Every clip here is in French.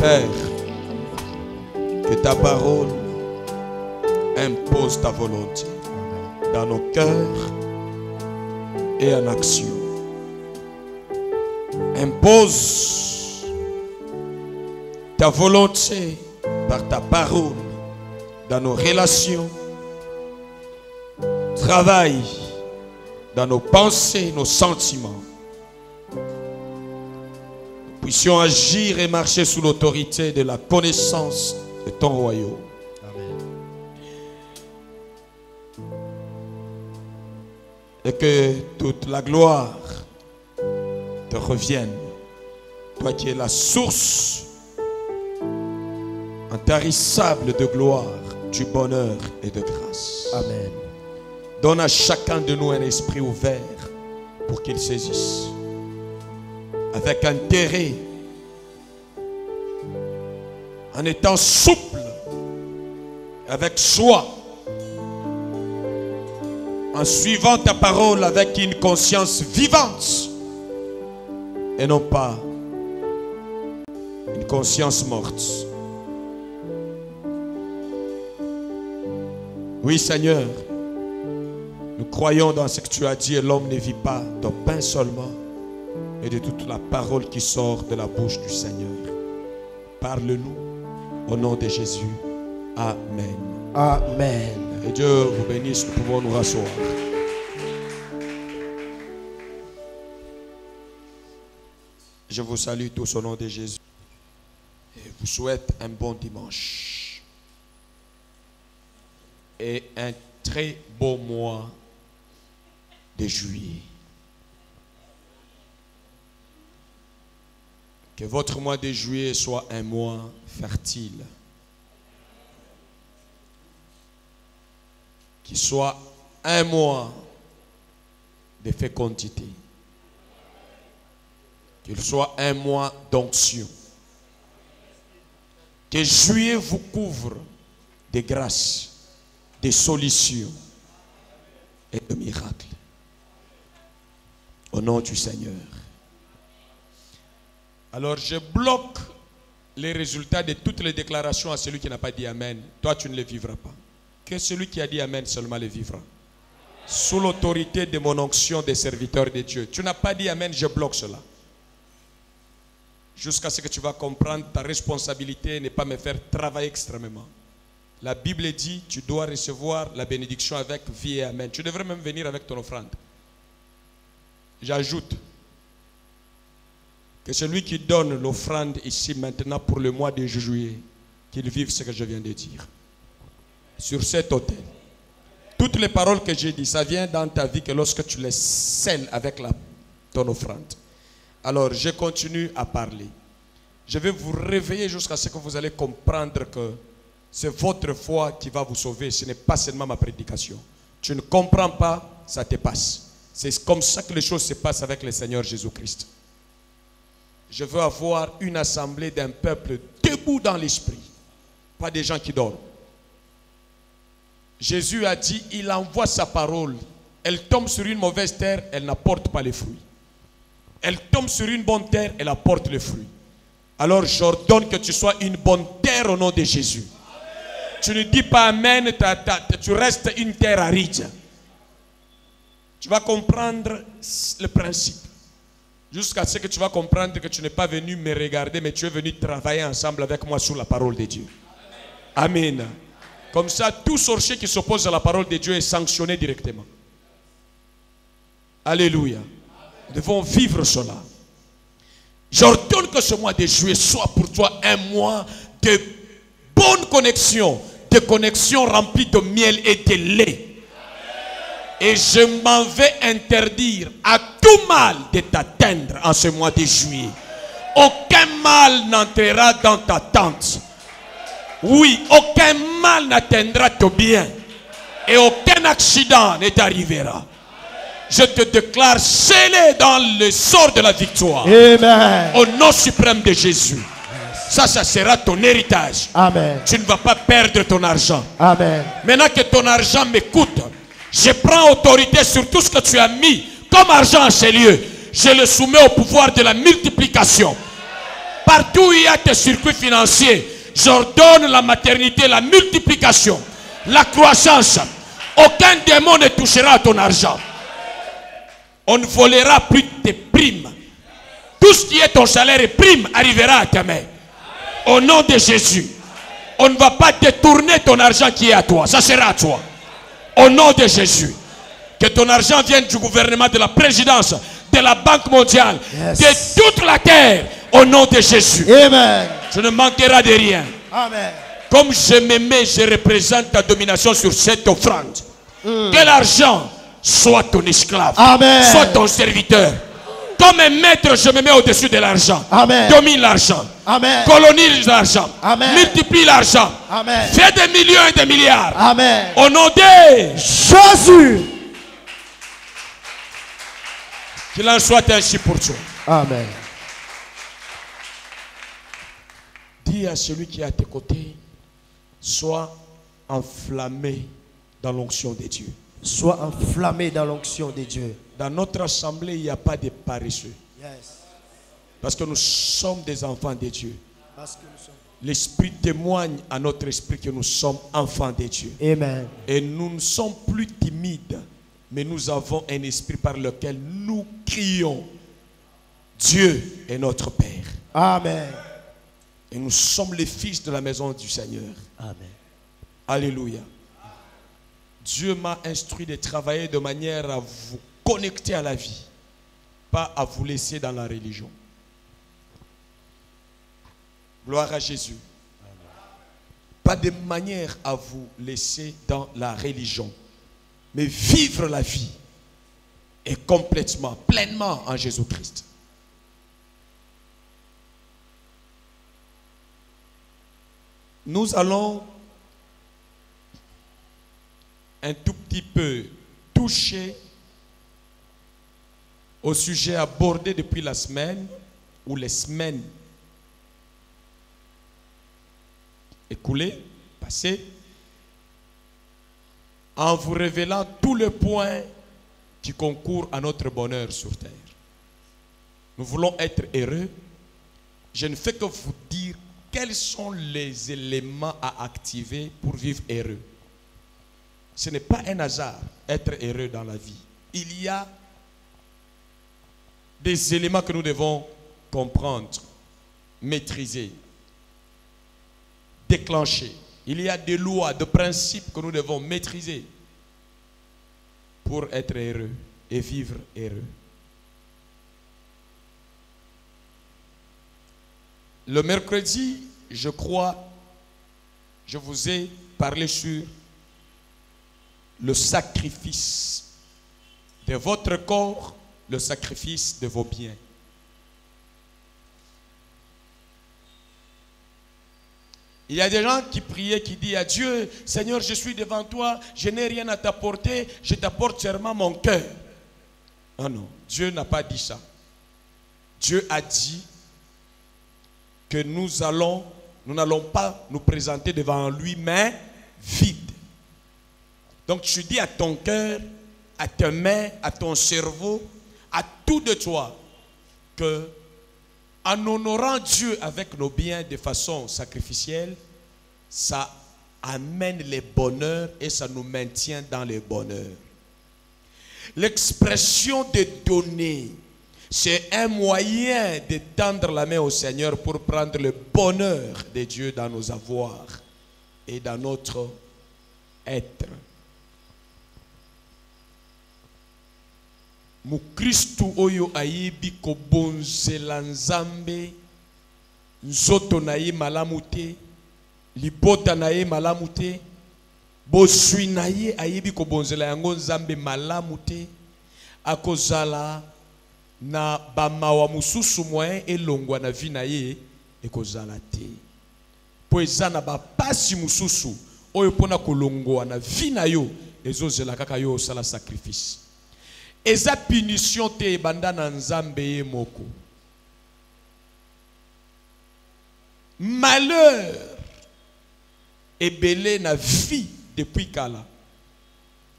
Père, que ta parole impose ta volonté dans nos cœurs et en action. Impose ta volonté par ta parole dans nos relations. Travaille dans nos pensées, nos sentiments. Nous puissions agir et marcher sous l'autorité de la connaissance de ton royaume. Amen. Et que toute la gloire te revienne. Toi qui es la source intarissable de gloire, du bonheur et de grâce. Amen. Donne à chacun de nous un esprit ouvert pour qu'il saisisse avec intérêt, en étant souple, avec joie, en suivant ta parole avec une conscience vivante et non pas une conscience morte. Oui, Seigneur, nous croyons dans ce que tu as dit et l'homme ne vit pas de pain seulement, mais de toute la parole qui sort de la bouche du Seigneur. Parle-nous au nom de Jésus. Amen. Amen. Et Dieu vous bénisse, nous pouvons nous rasseoir. Je vous salue tous au nom de Jésus et vous souhaite un bon dimanche et un très beau mois de juillet. Que votre mois de juillet soit un mois fertile. Qu'il soit un mois de fécondité. Qu'il soit un mois d'onction. Que juillet vous couvre de grâce, de solutions et de miracles. Au nom du Seigneur. Alors je bloque les résultats de toutes les déclarations à celui qui n'a pas dit Amen. Toi tu ne les vivras pas. Que celui qui a dit Amen seulement les vivra. Sous l'autorité de mon onction des serviteurs de Dieu. Tu n'as pas dit Amen, je bloque cela. Jusqu'à ce que tu vas comprendre ta responsabilité et ne pas me faire travailler extrêmement. La Bible dit, tu dois recevoir la bénédiction avec vie et Amen. Tu devrais même venir avec ton offrande. J'ajoute que celui qui donne l'offrande ici maintenant pour le mois de juillet, qu'il vive ce que je viens de dire. Sur cet autel. Toutes les paroles que j'ai dit, ça vient dans ta vie que lorsque tu les scelles avec ton offrande. Alors, je continue à parler. Je vais vous réveiller jusqu'à ce que vous allez comprendre que c'est votre foi qui va vous sauver. Ce n'est pas seulement ma prédication. Tu ne comprends pas, ça te passe. C'est comme ça que les choses se passent avec le Seigneur Jésus-Christ. Je veux avoir une assemblée d'un peuple debout dans l'esprit. Pas des gens qui dorment. Jésus a dit, il envoie sa parole. Elle tombe sur une mauvaise terre, elle n'apporte pas les fruits. Elle tombe sur une bonne terre, elle apporte les fruits. Alors j'ordonne que tu sois une bonne terre au nom de Jésus. Amen. Tu ne dis pas Amen, tu restes une terre aride. Tu vas comprendre le principe. Jusqu'à ce que tu vas comprendre que tu n'es pas venu me regarder, mais tu es venu travailler ensemble avec moi sur la parole de Dieu. Amen. Amen. Comme ça, tout sorcier qui s'oppose à la parole de Dieu est sanctionné directement. Alléluia. Nous devons vivre cela. J'ordonne que ce mois de juillet soit pour toi un mois de bonne connexion, de connexion remplie de miel et de lait. Et je m'en vais interdire à tout mal de t'atteindre en ce mois de juillet. Aucun mal n'entrera dans ta tente. Oui, aucun mal n'atteindra ton bien. Et aucun accident ne t'arrivera. Je te déclare scellé dans le sort de la victoire. Amen. Au nom suprême de Jésus. Ça sera ton héritage. Amen. Tu ne vas pas perdre ton argent. Amen. Maintenant que ton argent m'écoute, je prends autorité sur tout ce que tu as mis comme argent en ces lieux. Je le soumets au pouvoir de la multiplication. Partout où il y a tes circuits financiers, j'ordonne la maternité, la multiplication, la croissance. Aucun démon ne touchera ton argent. On ne volera plus tes primes. Tout ce qui est ton salaire et prime arrivera à ta main. Au nom de Jésus. On ne va pas détourner ton argent qui est à toi. Ça sera à toi. Au nom de Jésus. Que ton argent vienne du gouvernement, de la présidence, de la Banque mondiale, de toute la terre. Au nom de Jésus. Amen. Je ne manquerai de rien. Amen. Comme je me mets, je représente ta domination sur cette offrande. Que l'argent soit ton esclave. Amen. Soit ton serviteur. Comme un maître, je me mets au-dessus de l'argent. Amen. Domine l'argent. Amen. Colonise l'argent. Amen. Multiplie l'argent. Amen. Fais des millions et des milliards. Amen. Au nom de Jésus. Qu'il en soit ainsi pour toi. Amen. Dis à celui qui est à tes côtés, sois enflammé dans l'onction de Dieu. Sois enflammé dans l'onction de Dieu. Dans notre assemblée, il n'y a pas de paresseux. Yes. Parce que nous sommes des enfants de Dieu. Parce que nous sommes... L'Esprit témoigne à notre esprit que nous sommes enfants de Dieu. Amen. Et nous ne sommes plus timides, mais nous avons un esprit par lequel nous crions. Dieu est notre Père. Amen. Et nous sommes les fils de la maison du Seigneur. Amen. Alléluia. Dieu m'a instruit de travailler de manière à vous connecter à la vie, pas à vous laisser dans la religion. Gloire à Jésus. Pas de manière à vous laisser dans la religion, mais vivre la vie et complètement, pleinement en Jésus-Christ. Nous allons un tout petit peu toucher au sujet abordé depuis la semaine ou les semaines écoulées, passées, en vous révélant tous les points qui concourent à notre bonheur sur terre. Nous voulons être heureux. Je ne fais que vous dire quels sont les éléments à activer pour vivre heureux. Ce n'est pas un hasard, être heureux dans la vie. Il y a des éléments que nous devons comprendre, maîtriser, déclencher. Il y a des lois, des principes que nous devons maîtriser pour être heureux et vivre heureux. Le mercredi, je crois, je vous ai parlé sur le sacrifice de votre corps, le sacrifice de vos biens. Il y a des gens qui priaient, qui disent à Dieu, Seigneur, je suis devant toi, je n'ai rien à t'apporter, je t'apporte seulement mon cœur. Oh non, Dieu n'a pas dit ça. Dieu a dit que nous n'allons pas nous présenter devant lui, mais vide. Donc tu dis à ton cœur, à tes mains, à ton cerveau, à tout de toi, que en honorant Dieu avec nos biens de façon sacrificielle, ça amène le bonheur et ça nous maintient dans le bonheur. L'expression de donner, c'est un moyen de tendre la main au Seigneur pour prendre le bonheur de Dieu dans nos avoirs et dans notre être. Mukristu oyo ayibi kobonzela Nzambe nzoto na ye malamu te, libota na ye malamu te, boswi na ye ayibi kobonzela yango Nzambe malamu te, akozala na bamawa mususu moyen elongwa na vi na ye ekozala te. Po eza na bapasi mususu oyo pona kolongwa na vi na yo ezozela kaka yo osala sacrifice. Eza punition te ebanda na Nzambe ye moko. Malheur ebele na vie depuis kala.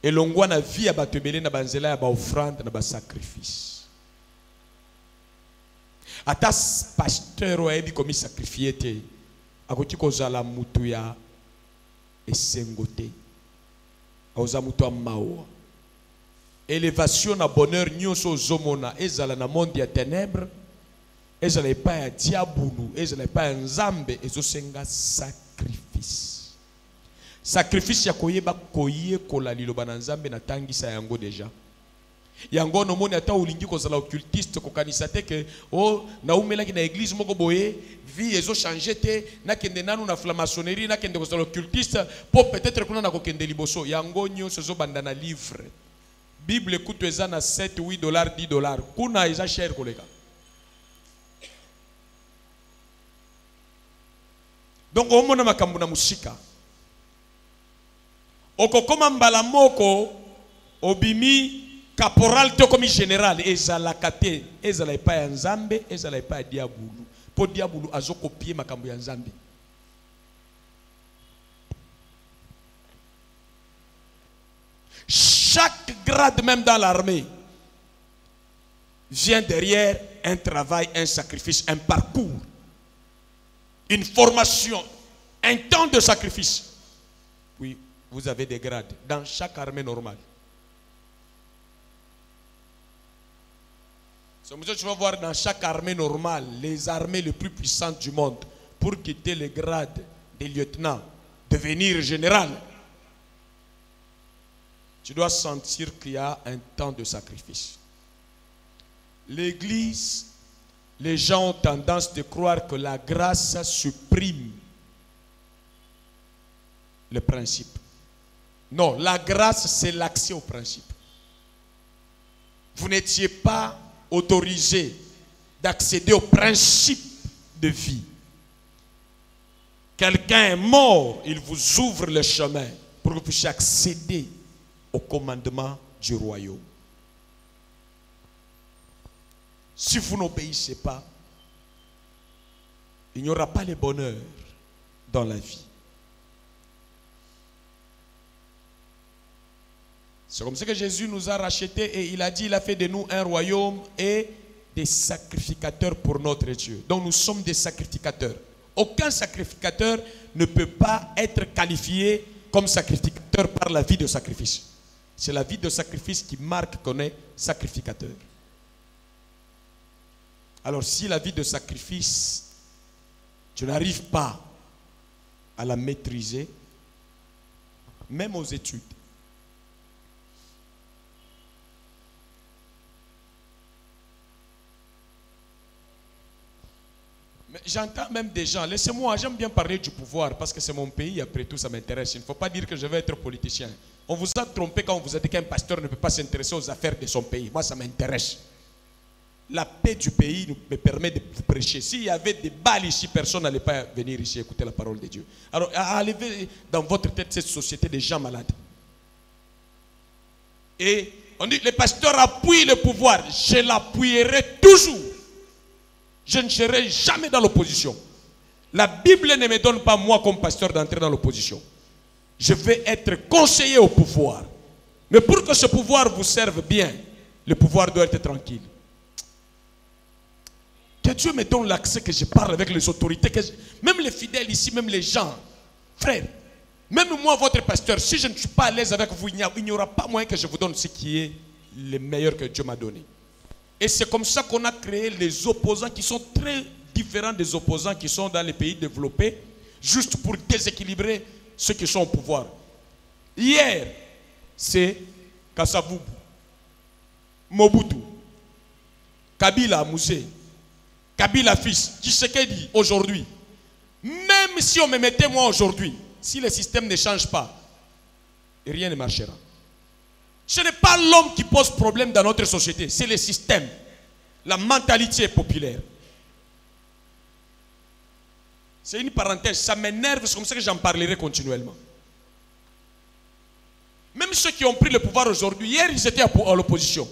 Elongwa na vie ya bato ebele na banzela ya ba offrande na ba sacrifice. ata pasteur oyebi komi sacrifier te akoki kozala mutu ya esengo te aoza mutu ya mawa. Élévation na bonheur nyonso ozomona ezala na monde ya ténèbres, ezala epai ya diabulu, ezala epai ya nzambe, ezosenga sacrifice. Sacrifice ya koyeba koyekola liloba na nzambe na tangisa yango deja. Yango no moni ata ulingi kozala occultiste kokanisa te ke o na umelaki na église moko boye vie ezo changer te na kende nanu na franc-maçonnerie na kende kozala occultiste po peut-être kuna na kokende liboso yango nyonso zo banda na livre. Bible kutu eza na 7 $8 $10 kuna eza cher koleka. Donc omona makambo na musika okokoma mbala moko obimi caporal te komi général ezala kate ezala epai ya nzambe ezala epai ya diabulu po diabulu azokopie makambo ya nzambe. Chaque grade même dans l'armée vient derrière un travail, un sacrifice, un parcours, une formation, un temps de sacrifice. Oui, vous avez des grades dans chaque armée normale. Tu vas voir dans chaque armée normale, les armées les plus puissantes du monde, pour quitter le grade de lieutenant, devenir général, tu dois sentir qu'il y a un temps de sacrifice. L'église, les gens ont tendance de croire que la grâce supprime le principe. Non, la grâce, c'est l'accès au principe. Vous n'étiez pas autorisé d'accéder au principe de vie. Quelqu'un est mort, il vous ouvre le chemin pour que vous puissiez accéder au commandement du royaume. Si vous n'obéissez pas, il n'y aura pas le bonheur dans la vie. C'est comme ça que Jésus nous a rachetés et il a dit, il a fait de nous un royaume et des sacrificateurs pour notre Dieu. Donc nous sommes des sacrificateurs. Aucun sacrificateur ne peut pas être qualifié comme sacrificateur par la vie de sacrifice. C'est la vie de sacrifice qui marque qu'on est sacrificateur. Alors si la vie de sacrifice, tu n'arrives pas à la maîtriser, même aux études, j'entends même des gens, laissez-moi, j'aime bien parler du pouvoir parce que c'est mon pays, après tout ça m'intéresse. Il ne faut pas dire que je vais être politicien. On vous a trompé quand on vous a dit qu'un pasteur ne peut pas s'intéresser aux affaires de son pays. Moi, ça m'intéresse. La paix du pays me permet de prêcher. S'il y avait des balles ici, personne n'allait pas venir ici écouter la parole de Dieu. Alors, enlevez dans votre tête cette société de gens malades. Et on dit, les pasteurs appuient le pouvoir. Je l'appuierai toujours. Je ne serai jamais dans l'opposition. La Bible ne me donne pas, moi, comme pasteur, d'entrer dans l'opposition. Je vais être conseiller au pouvoir. Mais pour que ce pouvoir vous serve bien, le pouvoir doit être tranquille. Que Dieu me donne l'accès, que je parle avec les autorités, même les fidèles ici, même les gens. Frère, même moi, votre pasteur, si je ne suis pas à l'aise avec vous, il n'y aura pas moyen que je vous donne ce qui est le meilleur que Dieu m'a donné. Et c'est comme ça qu'on a créé les opposants qui sont très différents des opposants qui sont dans les pays développés, juste pour déséquilibrer ceux qui sont au pouvoir. Hier, c'est Kasavubu, Mobutu, Kabila Moussé, Kabila fils, Tshisekedi aujourd'hui. Même si on me mettait moi aujourd'hui, si le système ne change pas, rien ne marchera. Ce n'est pas l'homme qui pose problème dans notre société, c'est le système. La mentalité populaire. C'est une parenthèse, ça m'énerve, c'est comme ça que j'en parlerai continuellement. Même ceux qui ont pris le pouvoir aujourd'hui, hier ils étaient à l'opposition.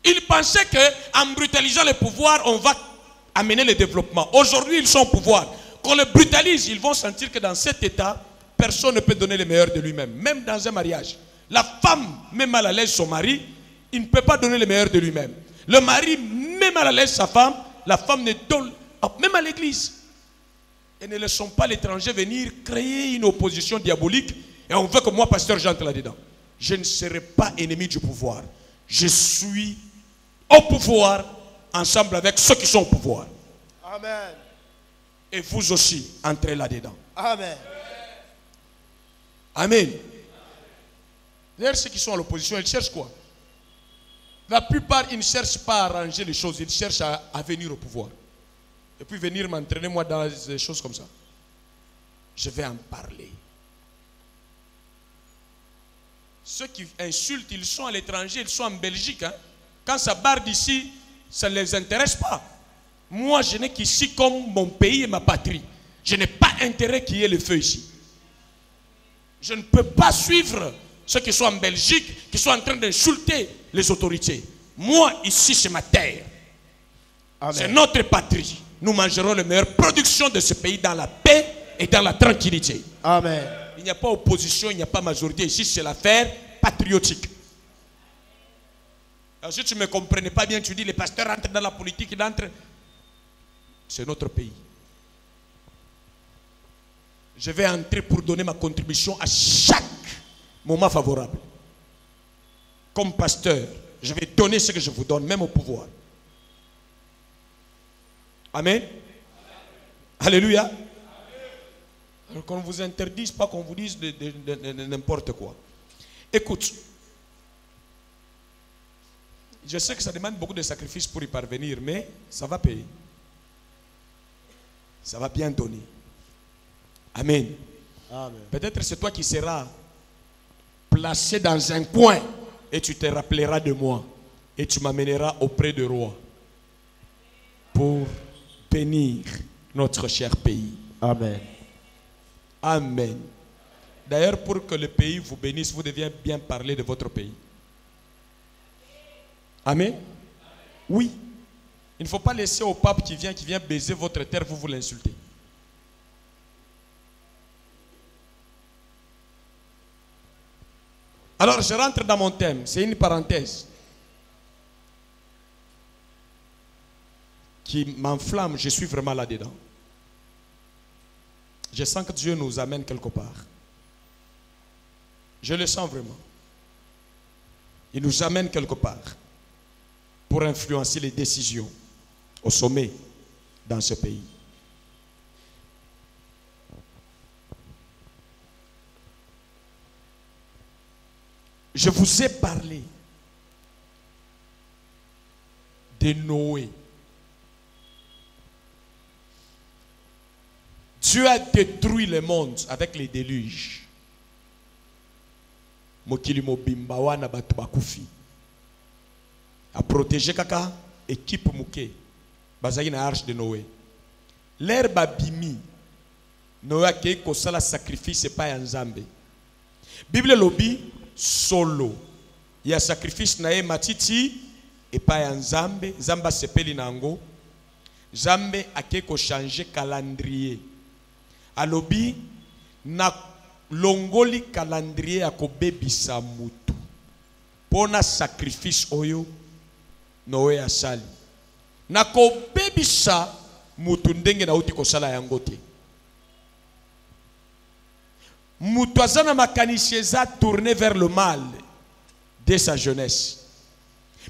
Ils pensaient qu'en brutalisant le pouvoir, on va amener le développement. Aujourd'hui, ils sont au pouvoir. Quand on le brutalise, ils vont sentir que dans cet état, personne ne peut donner le meilleur de lui-même. Même dans un mariage. La femme met mal à l'aise son mari, il ne peut pas donner le meilleur de lui-même. Le mari met mal à l'aise sa femme, la femme ne donne, même à l'église. Et ne laissons pas l'étranger venir créer une opposition diabolique. Et on veut que moi, pasteur, j'entre là-dedans. Je ne serai pas ennemi du pouvoir. Je suis au pouvoir ensemble avec ceux qui sont au pouvoir. Amen. Et vous aussi, entrez là-dedans. Amen. Amen. D'ailleurs, ceux qui sont à l'opposition, ils cherchent quoi? La plupart, ils ne cherchent pas à arranger les choses. Ils cherchent à venir au pouvoir. Et puis venir m'entraîner, moi, dans des choses comme ça. Je vais en parler. Ceux qui insultent, ils sont à l'étranger, ils sont en Belgique. Hein. Quand ça barre d'ici, ça ne les intéresse pas. Moi, je n'ai qu'ici comme mon pays et ma patrie. Je n'ai pas intérêt qu'il y ait le feu ici. Je ne peux pas suivre ceux qui sont en Belgique, qui sont en train d'insulter les autorités. Moi, ici, c'est ma terre. C'est notre patrie. Nous mangerons les meilleures productions de ce pays dans la paix et dans la tranquillité. Amen. Il n'y a pas opposition, il n'y a pas majorité. Ici, c'est l'affaire patriotique. Alors, si tu ne me comprenais pas bien, tu dis les pasteurs entrent dans la politique, ils entrent. C'est notre pays. Je vais entrer pour donner ma contribution à chaque moment favorable. Comme pasteur, je vais donner ce que je vous donne, même au pouvoir. Amen. Alléluia. Alors qu'on ne vous interdise pas, qu'on vous dise de n'importe quoi. Écoute, je sais que ça demande beaucoup de sacrifices pour y parvenir, mais ça va payer. Ça va bien donner. Amen. Amen. Peut-être c'est toi qui seras placé dans un coin et tu te rappelleras de moi et tu m'amèneras auprès du roi pour bénir notre cher pays. Amen. Amen. D'ailleurs, pour que le pays vous bénisse, vous devez bien parler de votre pays. Amen. Oui. Il ne faut pas laisser au pape qui vient baiser votre terre, vous l'insultez. Alors, je rentre dans mon thème. C'est une parenthèse qui m'enflamme. Je suis vraiment là-dedans. Je sens que Dieu nous amène quelque part. Je le sens vraiment. Il nous amène quelque part pour influencer les décisions au sommet dans ce pays. Je vous ai parlé de Noé. Dieu a détruit le monde avec les déluges. Mokili mobimba wana batu bakufi. A protégé kaka équipe mouké. Bazaki na arche de Noé. L'herbe abimi. Noé a kéi kosala sacrifice pas ya Nzambe. Bible lobi solo. Il y a sacrifice na ye matiti et pas ya Nzambe. Zamba sepeli nango. Nzambe a kéi ko changer calendrier. Alobi na longoli calendrier ya kobebisa mutu. Pona sacrifice oyo Noé asali. Na kobebisa mutu ndenge na uti kosala yango te. Mutu azana makanisi eza tourné vers le mal dès sa jeunesse.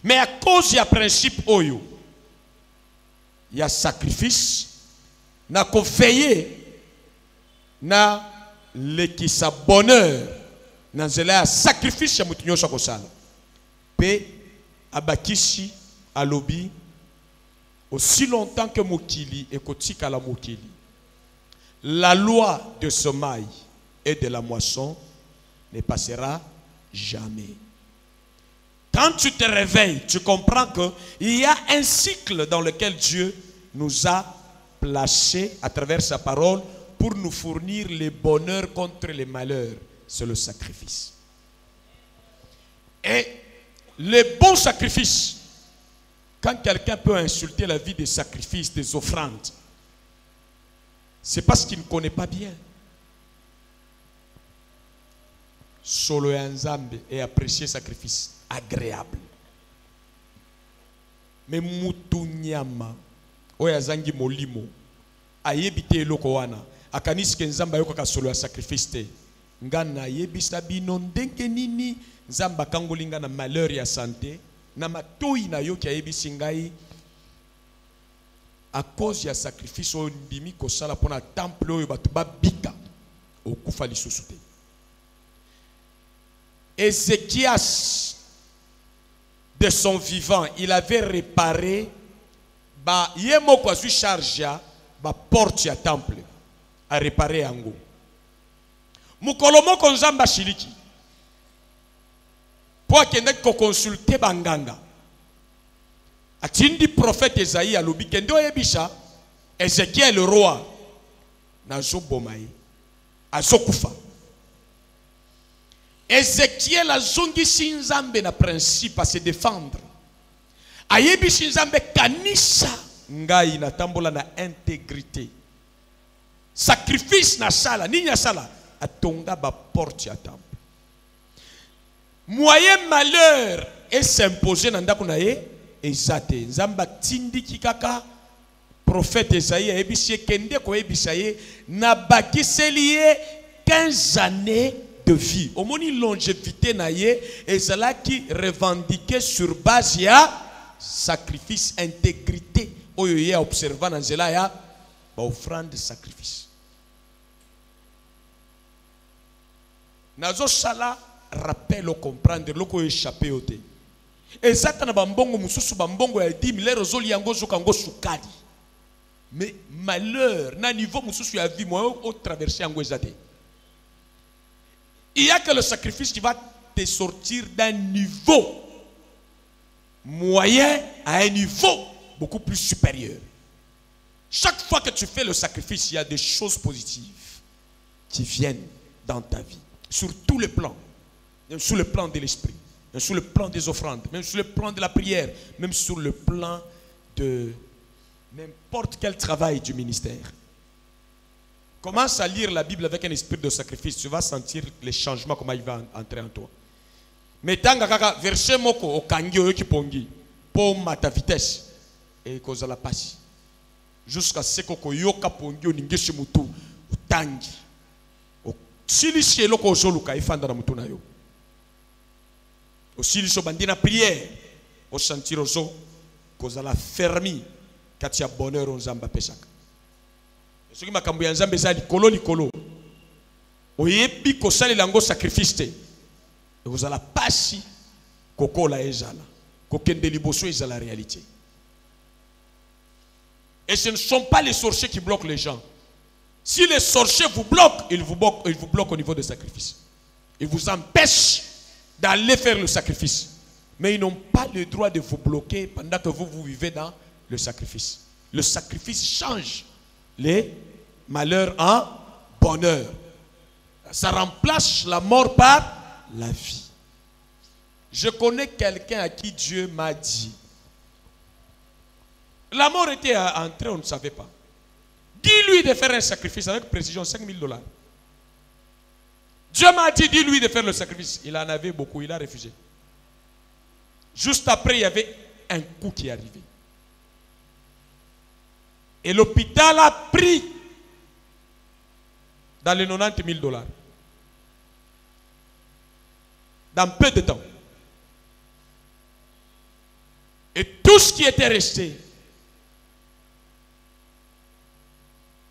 Mais à cause ya principe oyo, il y a sacrifice, na ko veiller na lekisa bonheur na nzela ya sacrifice ya mutu nyonso akosala. Pe abakisi alobi aussi longtemps que mokili ekotika la mokili, la loi de semaille et de la moisson ne passera jamais. Quand tu te réveilles, tu comprends qu'il y a un cycle dans lequel Dieu nous a placés à travers sa parole pour nous fournir les bonheurs contre les malheurs. C'est le sacrifice. Et les bons sacrifices, quand quelqu'un peut insulter la vie des sacrifices, des offrandes, c'est parce qu'il ne connaît pas bien. Solo ya Nzambe et apprécier sacrifice agréable. Mais mutu nyama oyo azangi molimo ayebi te eloko wana akanisi ke nzambe ayokaka solo ya sacrifice te nga nayebisa bino ndenge nini nzambe akangoli nga na malheur ya santé na matoi na yo ki ayebisi ngai à cause ya sacrifice oyo ndimi kosala mpona temple oyo bato babika okufa lisusu te. Ézéchias de son vivant il avait réparé ba yemoko azwi charge ya ba porte ya temple a réparé yango mukolo moko nzamba shiriki po akende ko consulter banganga atindi prophète Esaïe alobi kende oyebisha Ézéchiel le roi nazo bomaye azokufa. Ézéchiel azongisi nzambe na principe à se défendre ayebisi nzambe kanisa ngai natambola na intégrité sacrifice na sala nini ya sala atonga ba porte ya temple moyen malheur et s'imposer na ndako na ye ezate nzamba tindiki kaka prophète Esaïe ayebisi kende ko yebisa ye na bakiseli ye 15 années de vie omoni longévité na ye ezalaki revendiqué sur base ya sacrifice intégrité oyo ye observa na nzela ya ba offrande de sacrifice nazo sala rappel au comprendre loko échappé ote ezata na bambongo mususu bambongo ya 10 000 rozoli yango zokango sukali mais malheur na niveau mususu ya vie moi au traverser yango ezate. Il y a que le sacrifice qui va te sortir d'un niveau moyen à un niveau beaucoup plus supérieur. Chaque fois que tu fais le sacrifice, il y a des choses positives qui viennent dans ta vie. Sur tous les plans. Même sur le plan de l'esprit. Même sur le plan des offrandes. Même sur le plan de la prière. Même sur le plan de n'importe quel travail du ministère. Commence à lire la Bible avec un esprit de sacrifice. Tu vas sentir les changements, comment il va entrer en toi. Mais tant que verset moko o kangi o ki pongi pour ta vitesse et cause la passe jusqu'à ce que yoka pongi o ningeshi mutu tangi o silisi eloko ozoluka ifanda na mutu na yo o silisi bandina prière o sentir ozo cause la fermi katia bonheur on zamba pesaka. Ce qui m'a cambié en Zambie, c'est likolo. Oyebi ko sali lango sacrifice te. Vous allez passer koko la ezala. Kokende liboso ezala réalité. Et ce ne sont pas les sorciers qui bloquent les gens. Si les sorciers vous bloquent, ils vous bloquent au niveau du sacrifice. Ils vous empêchent d'aller faire le sacrifice. Mais ils n'ont pas le droit de vous bloquer pendant que vous vivez dans le sacrifice. Le sacrifice change les malheurs en bonheur. Ça remplace la mort par la vie. Je connais quelqu'un à qui Dieu m'a dit. La mort était entrée, on ne savait pas. Dis-lui de faire un sacrifice avec précision, 5 000 $. Dieu m'a dit, dis-lui de faire le sacrifice. Il en avait beaucoup, il a refusé. Juste après, il y avait un coup qui est arrivé. Et l'hôpital a pris dans les 90 000 $. Dans peu de temps. Et tout ce qui était resté,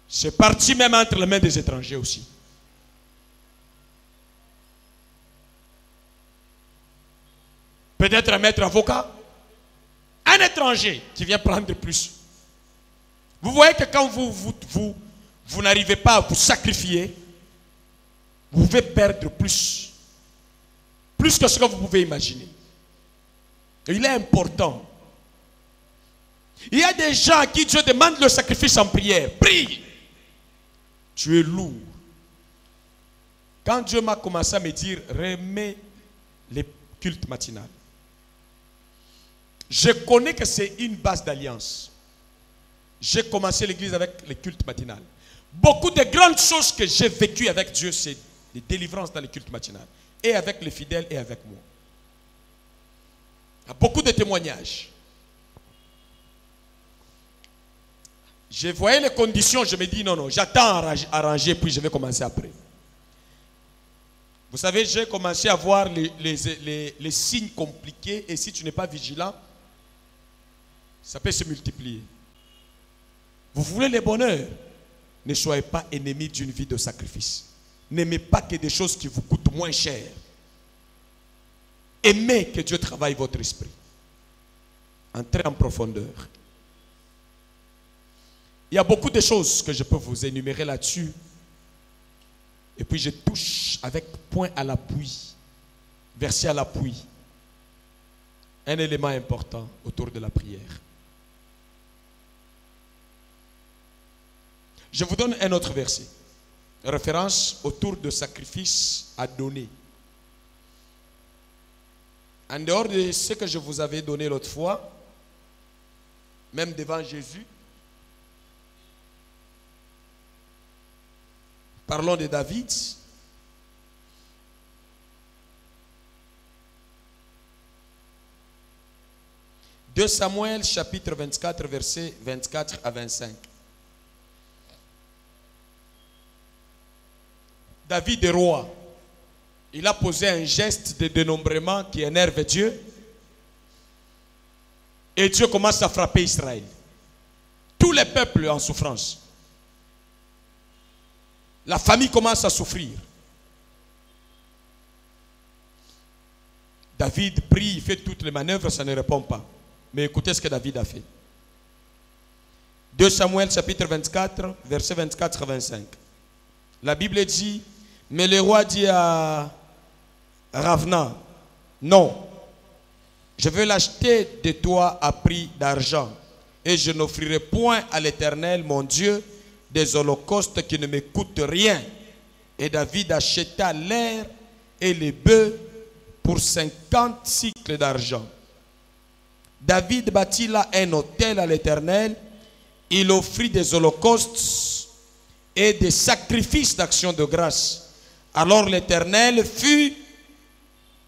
c'est parti même entre les mains des étrangers aussi. Peut-être un maître avocat, un étranger qui vient prendre plus. Vous voyez que quand vous n'arrivez pas à vous sacrifier, vous pouvez perdre plus. Plus que ce que vous pouvez imaginer. Et il est important. Il y a des gens à qui Dieu demande le sacrifice en prière. Prie. Tu es lourd. Quand Dieu m'a commencé à me dire, remets les cultes matinales. Je connais que c'est une base d'alliance. J'ai commencé l'église avec les cultes matinales. Beaucoup de grandes choses que j'ai vécues avec Dieu, c'est des délivrances dans les cultes matinales. Et avec les fidèles et avec moi. Il y a beaucoup de témoignages. Je voyais les conditions, je me dis non, j'attends arranger, puis je vais commencer après. Vous savez, j'ai commencé à voir les signes compliqués, et si tu n'es pas vigilant, ça peut se multiplier. Vous voulez le bonheur? Ne soyez pas ennemis d'une vie de sacrifice. N'aimez pas que des choses qui vous coûtent moins cher. Aimez que Dieu travaille votre esprit. Entrez en profondeur. Il y a beaucoup de choses que je peux vous énumérer là-dessus. Et puis je touche avec point à l'appui, verset à l'appui, un élément important autour de la prière. Je vous donne un autre verset. Référence autour de sacrifice à donner. En dehors de ce que je vous avais donné l'autre fois, même devant Jésus, parlons de David. Deux Samuel chapitre 24 versets 24 à 25. David est roi. Il a posé un geste de dénombrement qui énerve Dieu. Et Dieu commence à frapper Israël. Tous les peuples en souffrance. La famille commence à souffrir. David prie, il fait toutes les manœuvres, ça ne répond pas. Mais écoutez ce que David a fait. 2 Samuel chapitre 24, verset 24 à 25. La Bible dit, mais le roi dit à Ravna, non, je veux l'acheter de toi à prix d'argent, et je n'offrirai point à l'Éternel, mon Dieu, des holocaustes qui ne me coûtent rien. Et David acheta l'air et les bœufs pour 50 cycles d'argent. David bâtit là un autel à l'Éternel. Il offrit des holocaustes et des sacrifices d'action de grâce. Alors l'Éternel fut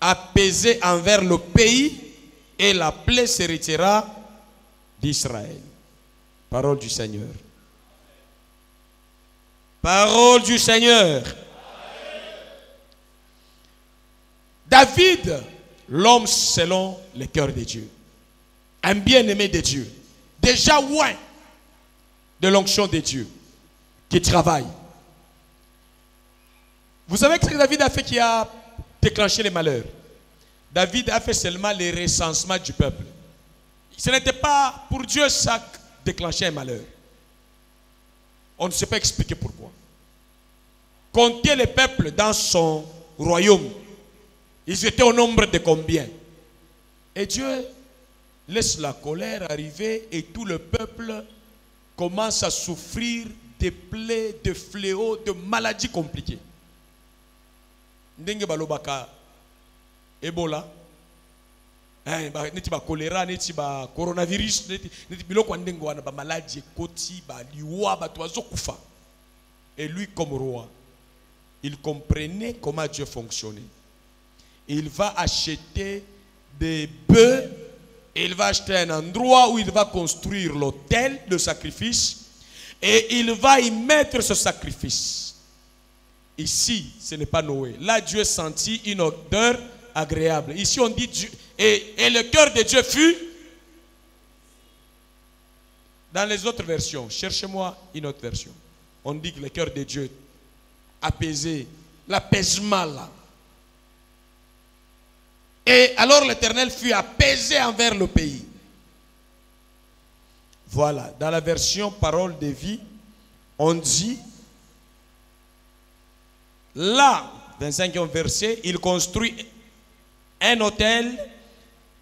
apaisé envers le pays et la plaie se retira d'Israël. Parole du Seigneur. Parole du Seigneur. David, l'homme selon le cœur de Dieu. Un bien-aimé de Dieu. Déjà loin de l'onction de Dieu. Qui travaille. Vous savez ce que David a fait qui a déclenché les malheurs? David a fait seulement les recensements du peuple. Ce n'était pas pour Dieu ça déclencher un malheur. On ne sait pas expliquer pourquoi. Comptez les peuples dans son royaume. Ils étaient au nombre de combien? Et Dieu laisse la colère arriver et tout le peuple commence à souffrir des plaies, de fléaux, de maladies compliquées. Ndenge balobaka Ebola, neti ba choléra, neti ba coronavirus, neti biloko ndenge wana ba maladie koti ba liwa ba toazo kufa. Et lui comme roi, il comprenait comment Dieu fonctionnait. Il va acheter des bœufs, il va acheter un endroit où il va construire l'autel de sacrifice et il va y mettre ce sacrifice. Ici, ce n'est pas Noé. Là, Dieu sentit une odeur agréable. Ici, on dit Dieu. Et le cœur de Dieu fut. Dans les autres versions, cherchez-moi une autre version. On dit que le cœur de Dieu apaisé, l'apaisement là. Et alors l'Éternel fut apaisé envers le pays. Voilà, dans la version parole de vie, on dit, là, 25e verset, il construit un autel,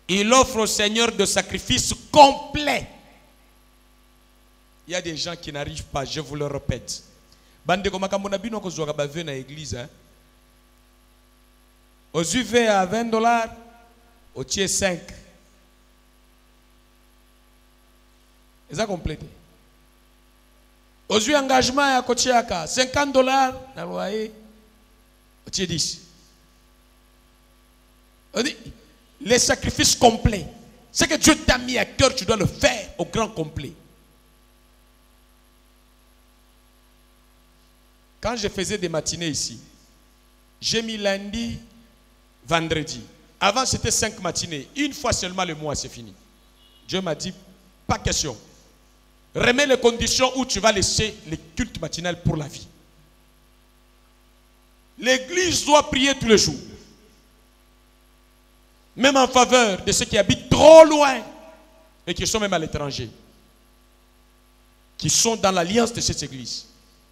il offre au Seigneur de sacrifices complets. Il y a des gens qui n'arrivent pas, je vous le répète. Bande comme Kamonabino ko zoka ba venu à l'église hein. Aux UV à $20, au tiers 5. Ils ont complété. Aux UV engagement à Kochiaka, $50, na loyer, au tiers 10. On dit, les sacrifices complets. Ce que Dieu t'a mis à cœur, tu dois le faire au grand complet. Quand je faisais des matinées ici, j'ai mis lundi, vendredi. Avant, c'était 5 matinées. Une fois seulement le mois, c'est fini. Dieu m'a dit, pas question. Remets les conditions où tu vas laisser les cultes matinales pour la vie. L'église doit prier tous les jours. Même en faveur de ceux qui habitent trop loin et qui sont même à l'étranger. Qui sont dans l'alliance de cette église.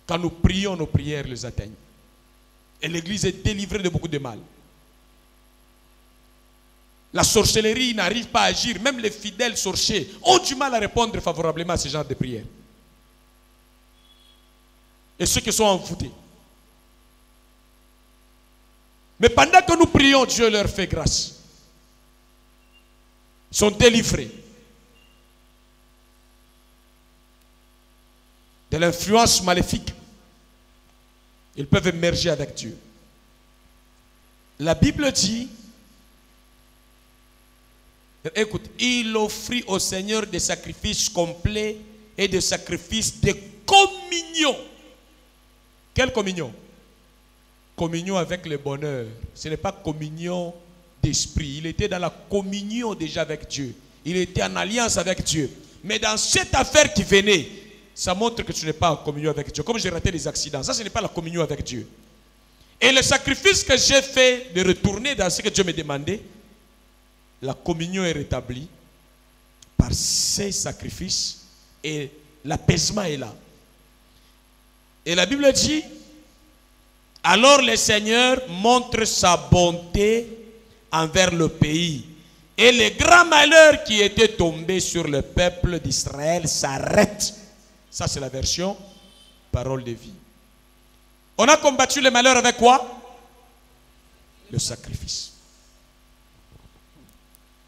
Quand nous prions, nos prières les atteignent. Et l'église est délivrée de beaucoup de mal. La sorcellerie n'arrive pas à agir. Même les fidèles sorciers ont du mal à répondre favorablement à ce genre de prières. Et ceux qui sont envoûtés. Mais pendant que nous prions, Dieu leur fait grâce. Ils sont délivrés de l'influence maléfique. Ils peuvent émerger avec Dieu. La Bible dit, écoute, il offrit au Seigneur des sacrifices complets et des sacrifices de communion. Quelle communion? Communion avec le bonheur. Ce n'est pas communion d'esprit. Il était dans la communion déjà avec Dieu. Il était en alliance avec Dieu. Mais dans cette affaire qui venait, ça montre que tu n'es pas en communion avec Dieu. Comme j'ai raté les accidents, ça ce n'est pas la communion avec Dieu. Et le sacrifice que j'ai fait de retourner dans ce que Dieu me demandait, la communion est rétablie par ces sacrifices et l'apaisement est là. Et la Bible dit, alors le Seigneur montre sa bonté envers le pays. Et les grands malheurs qui étaient tombés sur le peuple d'Israël s'arrêtent. Ça c'est la version parole de vie. On a combattu les malheurs avec quoi? Le sacrifice.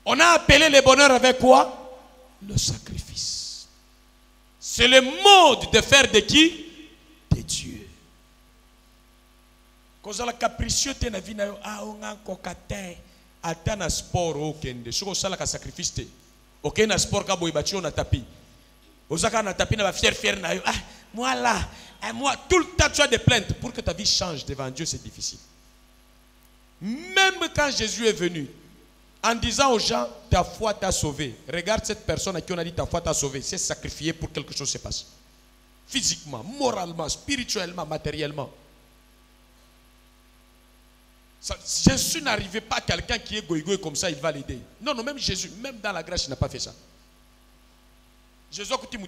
On a appelé les bonheurs avec quoi? Le sacrifice. C'est le mode de faire de qui? De Dieu. Quand la capricieux te na vie na yo on a kokate ata na sport okende soko sala ka sacrifice te. OK na sport ka boy bati on a tapis. Ozaka na tapis na ba fier na yo moi là moi tout le temps tu as des plaintes pour que ta vie change devant Dieu, c'est difficile. Même quand Jésus est venu en disant aux gens, ta foi t'a sauvé. Regarde cette personne à qui on a dit ta foi t'a sauvé. C'est sacrifié pour que quelque chose se passe. Physiquement, moralement, spirituellement, matériellement. Jésus n'arrivait pas à quelqu'un qui est goïgoï comme ça, il va l'aider. Non, non, même Jésus, même dans la grâce, il n'a pas fait ça. Jésus a dit,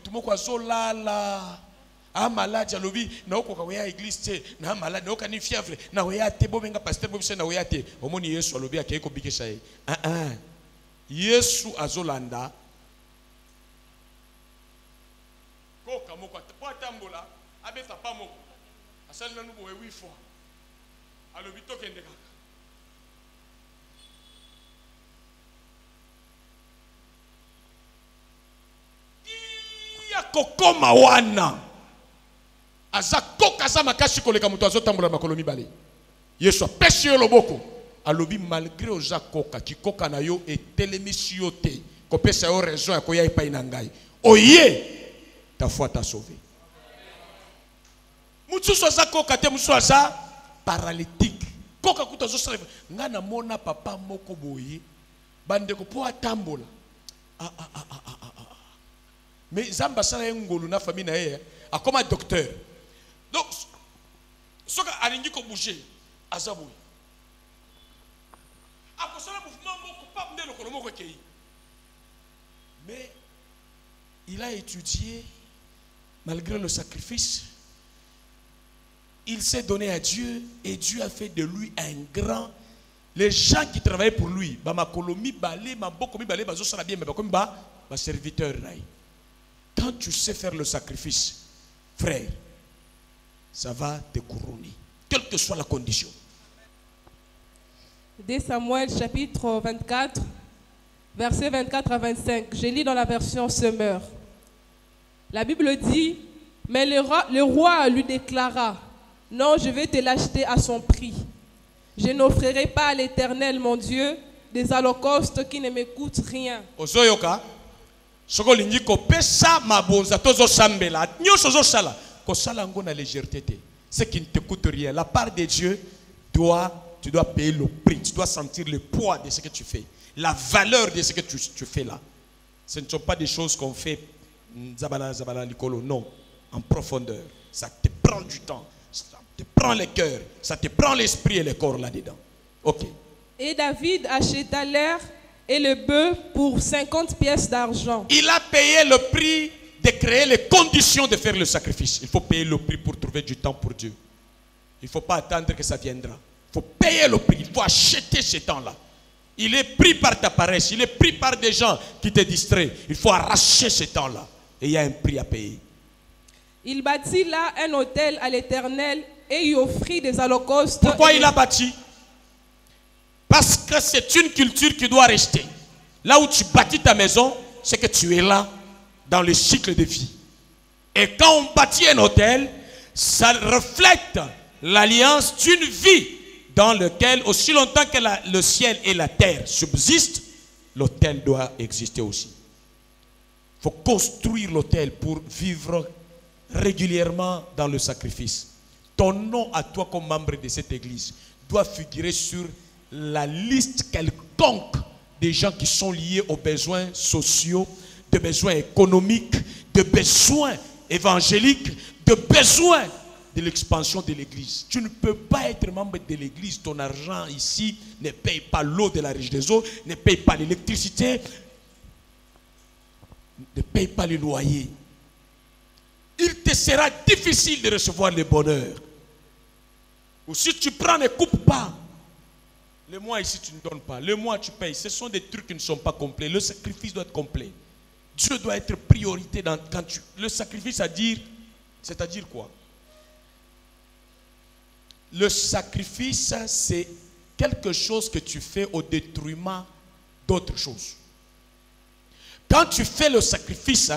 ah malade alobi na oko kawaya église te na malade na okani fièvre na oya te bobenga pasteur bobise na oya te omoni Yesu alobi akeko bikesa ye Yesu azolanda koka moko atambola abeta pa moko asali nanu boye 8 fois alobi tokende kaka ya kokoma wana azako kaza makasi koleka muto azotambola makolo mibale Yesu apesi yo loboko alobi malgré ozakoka kikoka na yo etelemisi yo te kopesa yo raison ya koya epai na ngai oye ta foi t'a sauvé. Mutuso azakoka te muso aza paralytique koka kuta zo sala nga na mona papa moko boye bande ko po atambola mais zamba sala ngolu na famille na ye akoma docteur. Donc, ce que alingi ko bouger, azaboui. Après ça, le mouvement pas le kolomo kei. Mais il a étudié, malgré le sacrifice, il s'est donné à Dieu et Dieu a fait de lui un grand. Les gens qui travaillaient pour lui, ma kolomi balé, ma bokomi balé, bazo sala bien, mais comme ba serviteur rai. Quand tu sais faire le sacrifice, frère, ça va te couronner, quelle que soit la condition. 2 Samuel chapitre 24, versets 24 à 25. Je lis dans la version Semeur. La Bible dit, mais le roi lui déclara, non, je vais te l'acheter à son prix. Je n'offrirai pas à l'Éternel, mon Dieu, des holocaustes qui ne me coûtent rien. Ozoyoka, sokolingi ko pesa mabonza tozo sambela, nyoso zo sala. Ko sala ngo na légèreté te. ce qui ne te coûte rien. La part de Dieu, tu dois payer le prix. Tu dois sentir le poids de ce que tu fais. La valeur de ce que tu fais là. Ce ne sont pas des choses qu'on fait zabala, zabala, licolo. Non, en profondeur. Ça te prend du temps. Ça te prend le cœur. Ça te prend l'esprit et le corps là-dedans. Ok. Et David acheta l'air et le bœuf pour 50 pièces d'argent. Il a payé le prix de créer les conditions de faire le sacrifice. Il faut payer le prix pour trouver du temps pour Dieu. Il ne faut pas attendre que ça viendra. Il faut payer le prix. Il faut acheter ce temps-là. Il est pris par ta paresse. Il est pris par des gens qui te distraient. Il faut arracher ce temps-là. Et il y a un prix à payer. Il bâtit là un autel à l'Éternel et y offrit des holocaustes. Pourquoi il a bâti? Parce que c'est une culture qui doit rester. Là où tu bâtis ta maison, c'est que tu es là dans le cycle de vie. Et quand on bâtit un hôtel, ça reflète l'alliance d'une vie dans laquelle, aussi longtemps que le ciel et la terre subsistent, l'hôtel doit exister aussi. Il faut construire l'hôtel pour vivre régulièrement dans le sacrifice. Ton nom à toi comme membre de cette église doit figurer sur la liste quelconque des gens qui sont liés aux besoins sociaux, de besoins économiques, de besoins évangéliques, de besoins de l'expansion de l'église. Tu ne peux pas être membre de l'église, ton argent ici ne paye pas l'eau de la riche des eaux, ne paye pas l'électricité, ne paye pas le loyer. Il te sera difficile de recevoir le bonheur. Ou si tu prends, ne coupe pas. Le mois ici, tu ne donnes pas. Le mois, tu payes. Ce sont des trucs qui ne sont pas complets. Le sacrifice doit être complet. Dieu doit être priorité quand tu... Le sacrifice, c'est-à-dire quoi? Le sacrifice, c'est quelque chose que tu fais au détriment d'autres choses. Quand tu fais le sacrifice,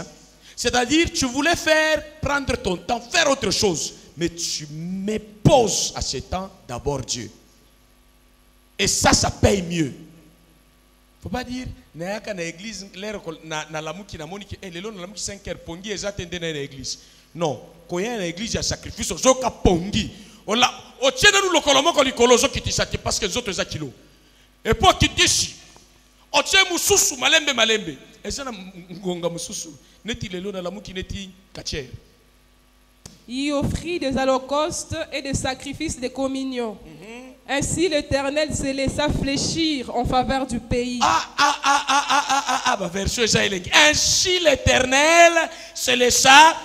c'est-à-dire tu voulais prendre ton temps, faire autre chose, mais tu mets pause à ce temps d'abord Dieu. Et ça paye mieux. Il ne faut pas dire, dans l'église, non, quand il y a une église, il y a un sacrifice, il y a un pongi. Parce que les autres ont kilo. Et pour qui dit, on tient mususu malembe malembe. Et ça, ngonga mususu. Neti lelo na lamu ki neti kacher. Il offrit des holocaustes et des sacrifices de communion. Ainsi l'Éternel se laissa fléchir en faveur du pays. Verset ainsi l'Éternel se laissa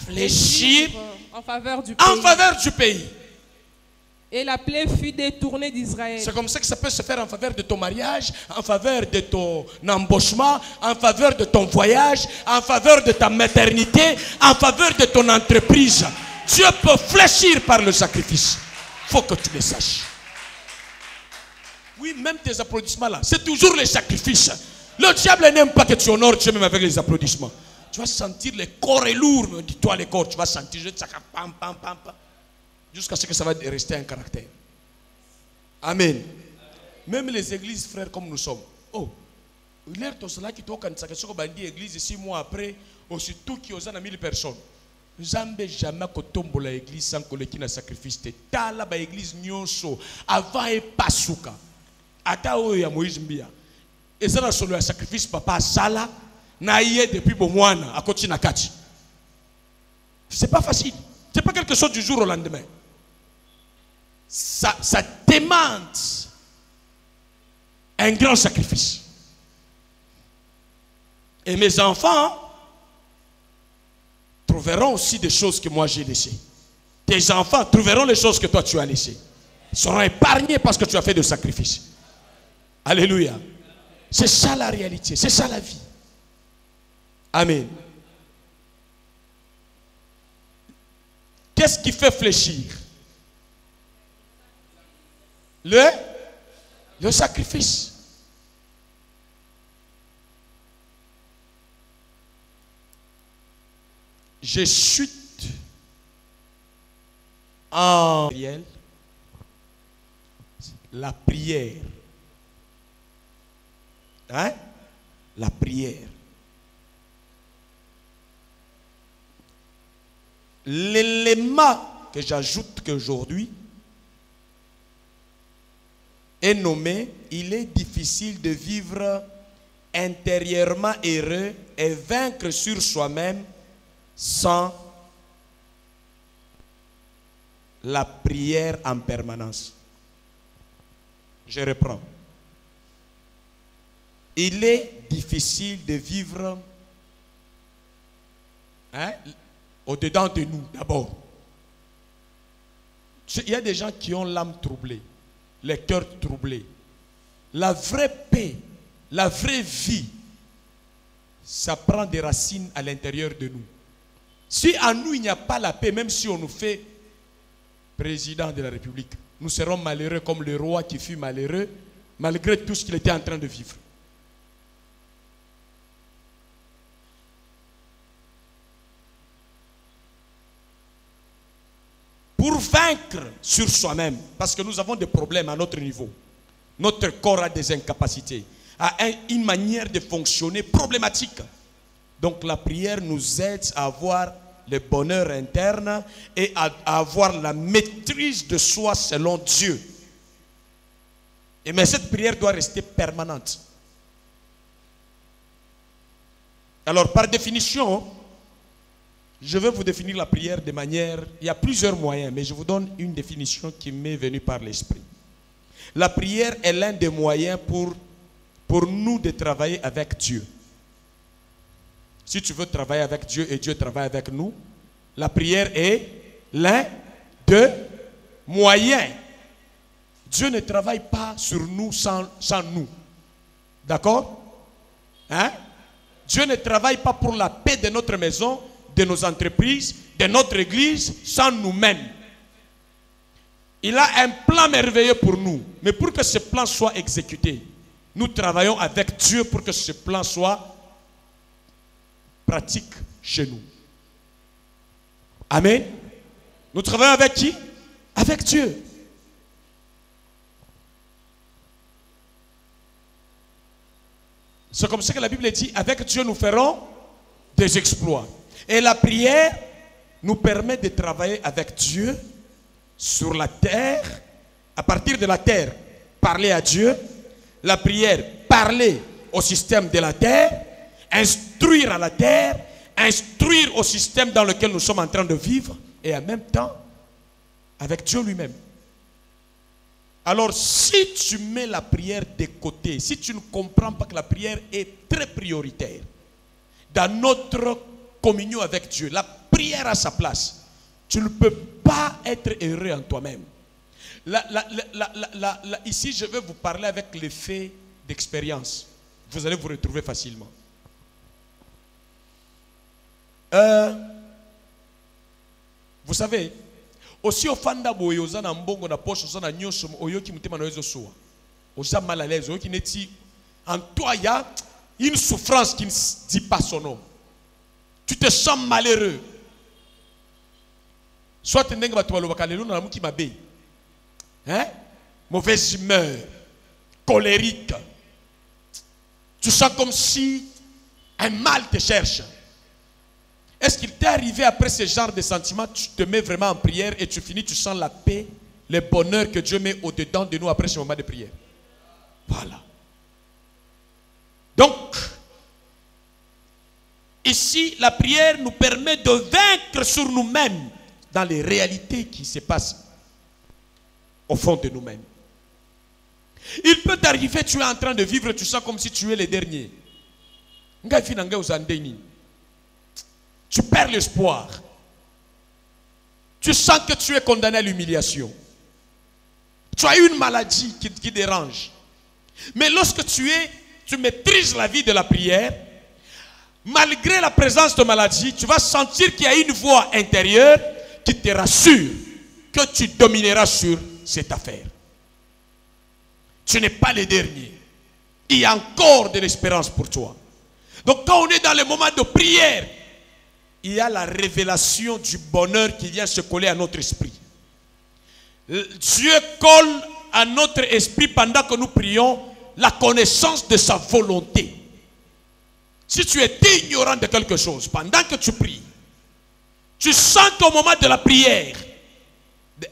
fléchir en faveur du pays. En faveur du pays. Et la plaie fut détournée d'Israël. C'est comme ça que ça peut se faire en faveur de ton mariage, en faveur de ton embauchement, en faveur de ton voyage, en faveur de ta maternité, en faveur de ton entreprise. Dieu peut fléchir par le sacrifice. Il faut que tu le saches. Oui, même tes applaudissements là, c'est toujours les sacrifices. Le diable n'aime pas que tu honores Dieu même avec les applaudissements. Tu vas sentir le corps est lourd, dis-toi le corps, tu vas sentir pam, pam, pam, pam. Jusqu'à ce que ça va rester un caractère. Amen. Même les églises, frères, comme nous sommes. Oh, l'air de cela qui toque en église 6 mois après, aussi tout qui osent 1000 personnes. Jamais jamais kotombo la église sans que le sacrifice. Tala ba église nyonso avant et pasuka. Ata o ya Moïse Mbia. Et ça na solo ya sacrifice papa sala na yé depuis bomwana à côté na kati. C'est pas facile. C'est pas quelque chose du jour au lendemain. Ça demande un grand sacrifice. Et mes enfants trouveront aussi des choses que moi j'ai laissées. Tes enfants trouveront les choses que toi tu as laissées. Ils seront épargnés parce que tu as fait de sacrifices. Alléluia. C'est ça la réalité. C'est ça la vie. Amen. Qu'est-ce qui fait fléchir? Le sacrifice. Je chute en réel. La prière. Hein? La prière. L'élément que j'ajoute qu'aujourd'hui est nommé « Il est difficile de vivre intérieurement heureux et vaincre sur soi-même sans la prière en permanence. » Je reprends. Il est difficile de vivre au-dedans de nous d'abord. Il y a des gens qui ont l'âme troublée, le cœur troublé. La vraie paix, la vraie vie, ça prend des racines à l'intérieur de nous. Si en nous il n'y a pas la paix, même si on nous fait président de la République, nous serons malheureux comme le roi qui fut malheureux malgré tout ce qu'il était en train de vivre. Pour vaincre sur soi-même, parce que nous avons des problèmes à notre niveau. Notre corps a des incapacités, a une manière de fonctionner problématique. Donc la prière nous aide à avoir le bonheur interne et à avoir la maîtrise de soi selon Dieu. Mais cette prière doit rester permanente. Alors par définition, je vais vous définir la prière de manière... Il y a plusieurs moyens, mais je vous donne une définition qui m'est venue par l'Esprit. La prière est l'un des moyens pour nous de travailler avec Dieu. Si tu veux travailler avec Dieu et Dieu travaille avec nous, la prière est l'un des moyens. Dieu ne travaille pas sur nous sans nous. D'accord? Hein? Dieu ne travaille pas pour la paix de notre maison, de nos entreprises, de notre église, sans nous-mêmes. Il a un plan merveilleux pour nous. Mais pour que ce plan soit exécuté, nous travaillons avec Dieu pour que ce plan soit pratique chez nous. Amen. Nous travaillons avec qui? Avec Dieu. C'est comme ça que la Bible dit, avec Dieu nous ferons des exploits. Et la prière nous permet de travailler avec Dieu sur la terre, à partir de la terre, parler à Dieu, la prière, parler au système de la terre, instruire à la terre, instruire au système dans lequel nous sommes en train de vivre, et en même temps, avec Dieu lui-même. Alors, si tu mets la prière de côté, si tu ne comprends pas que la prière est très prioritaire dans notre communion avec Dieu, la prière à sa place, tu ne peux pas être heureux en toi-même. Ici, je vais vous parler avec l'effet d'expérience. Vous allez vous retrouver facilement. Vous savez, aussi au fanda boye oza na mbongo na poche oza na nyonso oyoki mutema na wezo soa. Oza mal à l'aise, oyoki neti en toi il y a une souffrance qui ne dit pas son nom. Tu te sens malheureux. Soit tu n'es pas toi le na muki mabe. Hein? Mauvaise humeur, colérique. Tu sens comme si un mal te cherche. Est-ce qu'il t'est arrivé après ce genre de sentiments, tu te mets vraiment en prière et tu finis, tu sens la paix, le bonheur que Dieu met au-dedans de nous après ce moment de prière? Voilà. Donc, ici, la prière nous permet de vaincre sur nous-mêmes dans les réalités qui se passent au fond de nous-mêmes. Il peut t'arriver, tu es en train de vivre, tu sens comme si tu es le dernier. Tu perds l'espoir. Tu sens que tu es condamné à l'humiliation. Tu as une maladie qui dérange. Mais lorsque tu maîtrises la vie de la prière, malgré la présence de maladie, tu vas sentir qu'il y a une voix intérieure qui te rassure que tu domineras sur cette affaire. Tu n'es pas le dernier. Il y a encore de l'espérance pour toi. Donc quand on est dans le moment de prière, il y a la révélation du bonheur qui vient se coller à notre esprit. Dieu colle à notre esprit pendant que nous prions la connaissance de sa volonté. Si tu es ignorant de quelque chose, pendant que tu pries, tu sens qu'au moment de la prière,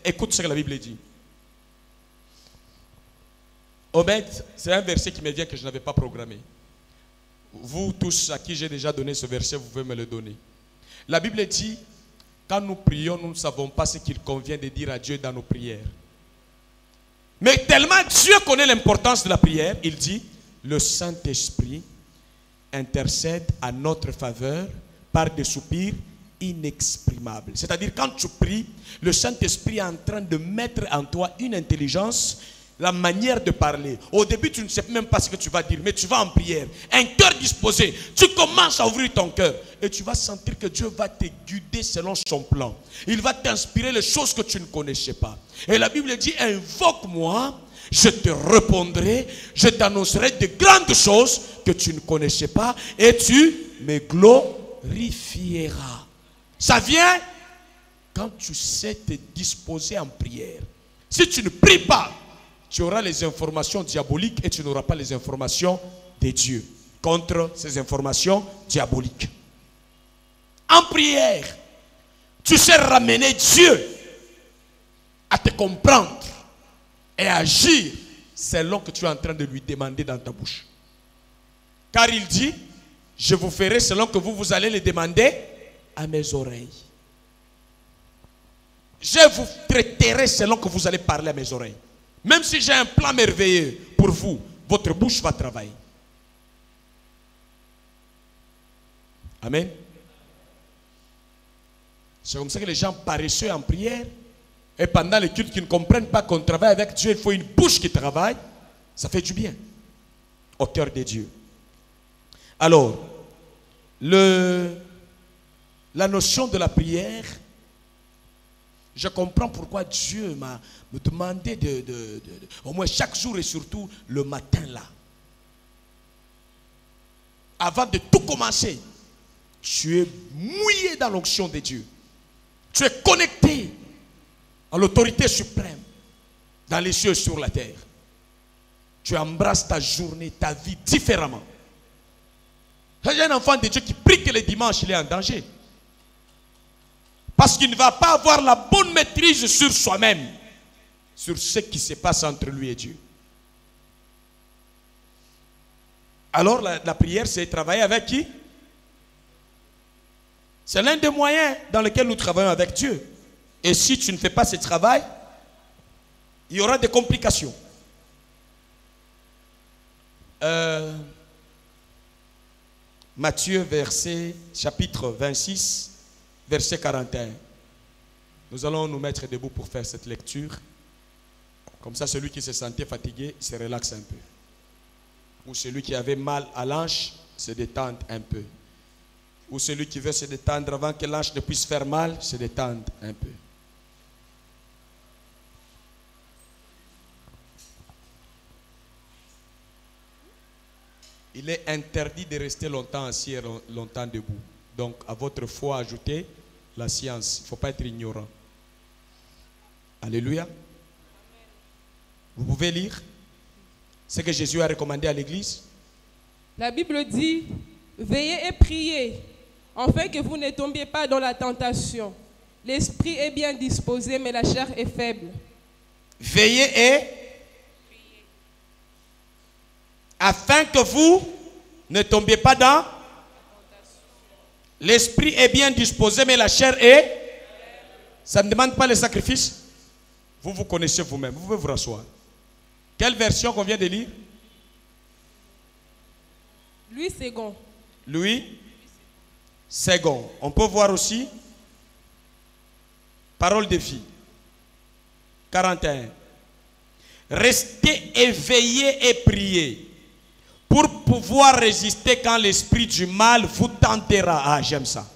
Écoute ce que la Bible dit. Honnête, c'est un verset qui me vient que je n'avais pas programmé. Vous tous à qui j'ai déjà donné ce verset, vous pouvez me le donner. La Bible dit, quand nous prions, nous ne savons pas ce qu'il convient de dire à Dieu dans nos prières. Mais tellement Dieu connaît l'importance de la prière, il dit, le Saint-Esprit intercède à notre faveur par des soupirs inexprimables. C'est-à-dire quand tu pries, le Saint-Esprit est en train de mettre en toi une intelligence, la manière de parler. Au début, tu ne sais même pas ce que tu vas dire, mais tu vas en prière. Un cœur disposé. Tu commences à ouvrir ton cœur. Et tu vas sentir que Dieu va te guider selon son plan. Il va t'inspirer les choses que tu ne connaissais pas. Et la Bible dit, invoque-moi, je te répondrai, je t'annoncerai de grandes choses que tu ne connaissais pas et tu me glorifieras. Ça vient quand tu sais te disposer en prière. Si tu ne pries pas, tu auras les informations diaboliques et tu n'auras pas les informations de Dieu contre ces informations diaboliques. En prière, tu sais ramener Dieu à te comprendre et agir selon que tu es en train de lui demander dans ta bouche. Car il dit, je vous ferai selon que vous allez le demander à mes oreilles. Je vous traiterai selon que vous allez parler à mes oreilles. Même si j'ai un plan merveilleux pour vous, votre bouche va travailler. Amen. C'est comme ça que les gens paresseux en prière, et pendant les cultes qui ne comprennent pas qu'on travaille avec Dieu, il faut une bouche qui travaille, ça fait du bien au cœur de Dieu. Alors, la notion de la prière, je comprends pourquoi Dieu m'a demandé au moins chaque jour et surtout le matin là. Avant de tout commencer, tu es mouillé dans l'onction de Dieu. Tu es connecté à l'autorité suprême dans les cieux et sur la terre. Tu embrasses ta journée, ta vie différemment. Il y a un enfant de Dieu qui prie que le dimanche il est en danger. Parce qu'il ne va pas avoir la bonne maîtrise sur soi-même, sur ce qui se passe entre lui et Dieu. Alors la prière, c'est travailler avec qui? C'est l'un des moyens dans lesquels nous travaillons avec Dieu. Et si tu ne fais pas ce travail, il y aura des complications. Matthieu, chapitre 26, verset 41. Nous allons nous mettre debout pour faire cette lecture. Comme ça, celui qui se sentait fatigué se relaxe un peu. Ou celui qui avait mal à l'hanche se détende un peu. Ou celui qui veut se détendre avant que l'hanche ne puisse faire mal, se détende un peu. Il est interdit de rester longtemps assis et longtemps debout. Donc, à votre foi, ajoutez la science. Il ne faut pas être ignorant. Alléluia. Vous pouvez lire ce que Jésus a recommandé à l'église. La Bible dit, veillez et priez, afin que vous ne tombiez pas dans la tentation. L'esprit est bien disposé, mais la chair est faible. Veillez et afin que vous ne tombiez pas dans. L'esprit est bien disposé, mais la chair est. Ça ne demande pas le sacrifice. Vous vous connaissez vous-même. Vous pouvez vous rasseoir. Quelle version qu'on vient de lire? Louis II. Louis II. On peut voir aussi Parole de vie. 41. Restez éveillés et priez pour pouvoir résister quand l'esprit du mal vous tentera. Ah, j'aime ça.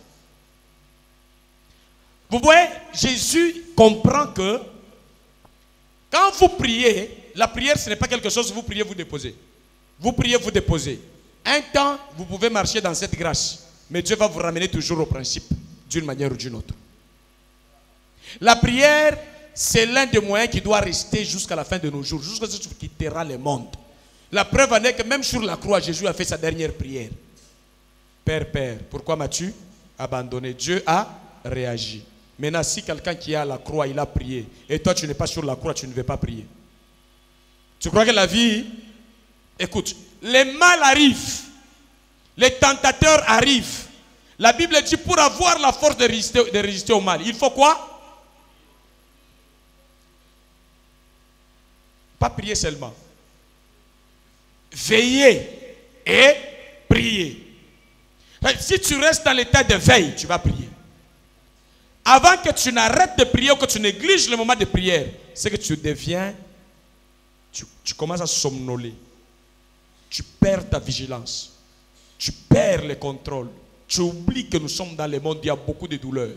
Vous voyez, Jésus comprend que quand vous priez, la prière ce n'est pas quelque chose, vous priez, vous déposez. Vous priez, vous déposez. Un temps, vous pouvez marcher dans cette grâce, mais Dieu va vous ramener toujours au principe, d'une manière ou d'une autre. La prière, c'est l'un des moyens qui doit rester jusqu'à la fin de nos jours, jusqu'à ce que tu quitteras le monde. La preuve en est que même sur la croix, Jésus a fait sa dernière prière. Père, Père, pourquoi m'as-tu abandonné? Dieu a réagi. Maintenant, si quelqu'un qui est à la croix, il a prié, et toi tu n'es pas sur la croix, tu ne veux pas prier. Tu crois que la vie... Écoute, les mal arrivent, les tentateurs arrivent. La Bible dit pour avoir la force de résister au mal, il faut quoi? Pas prier seulement. Veiller et prier. Si tu restes dans l'état de veille, tu vas prier. Avant que tu n'arrêtes de prier ou que tu négliges le moment de prière, c'est que tu deviens, tu commences à somnoler. Tu perds ta vigilance. Tu perds le contrôle. Tu oublies que nous sommes dans le monde où il y a beaucoup de douleurs.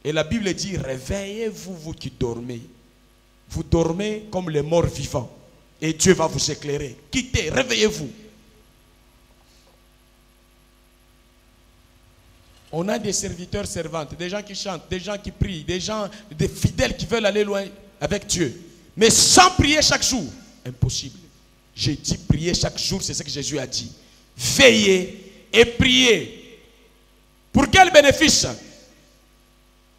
Et la Bible dit, réveillez-vous, vous qui dormez. Vous dormez comme les morts vivants. Et Dieu va vous éclairer. Quittez, réveillez-vous. On a des serviteurs, servantes, des gens qui chantent, des gens qui prient, des gens, des fidèles qui veulent aller loin avec Dieu. Mais sans prier chaque jour, impossible. J'ai dit prier chaque jour, c'est ce que Jésus a dit. Veillez et priez. Pour quel bénéfice?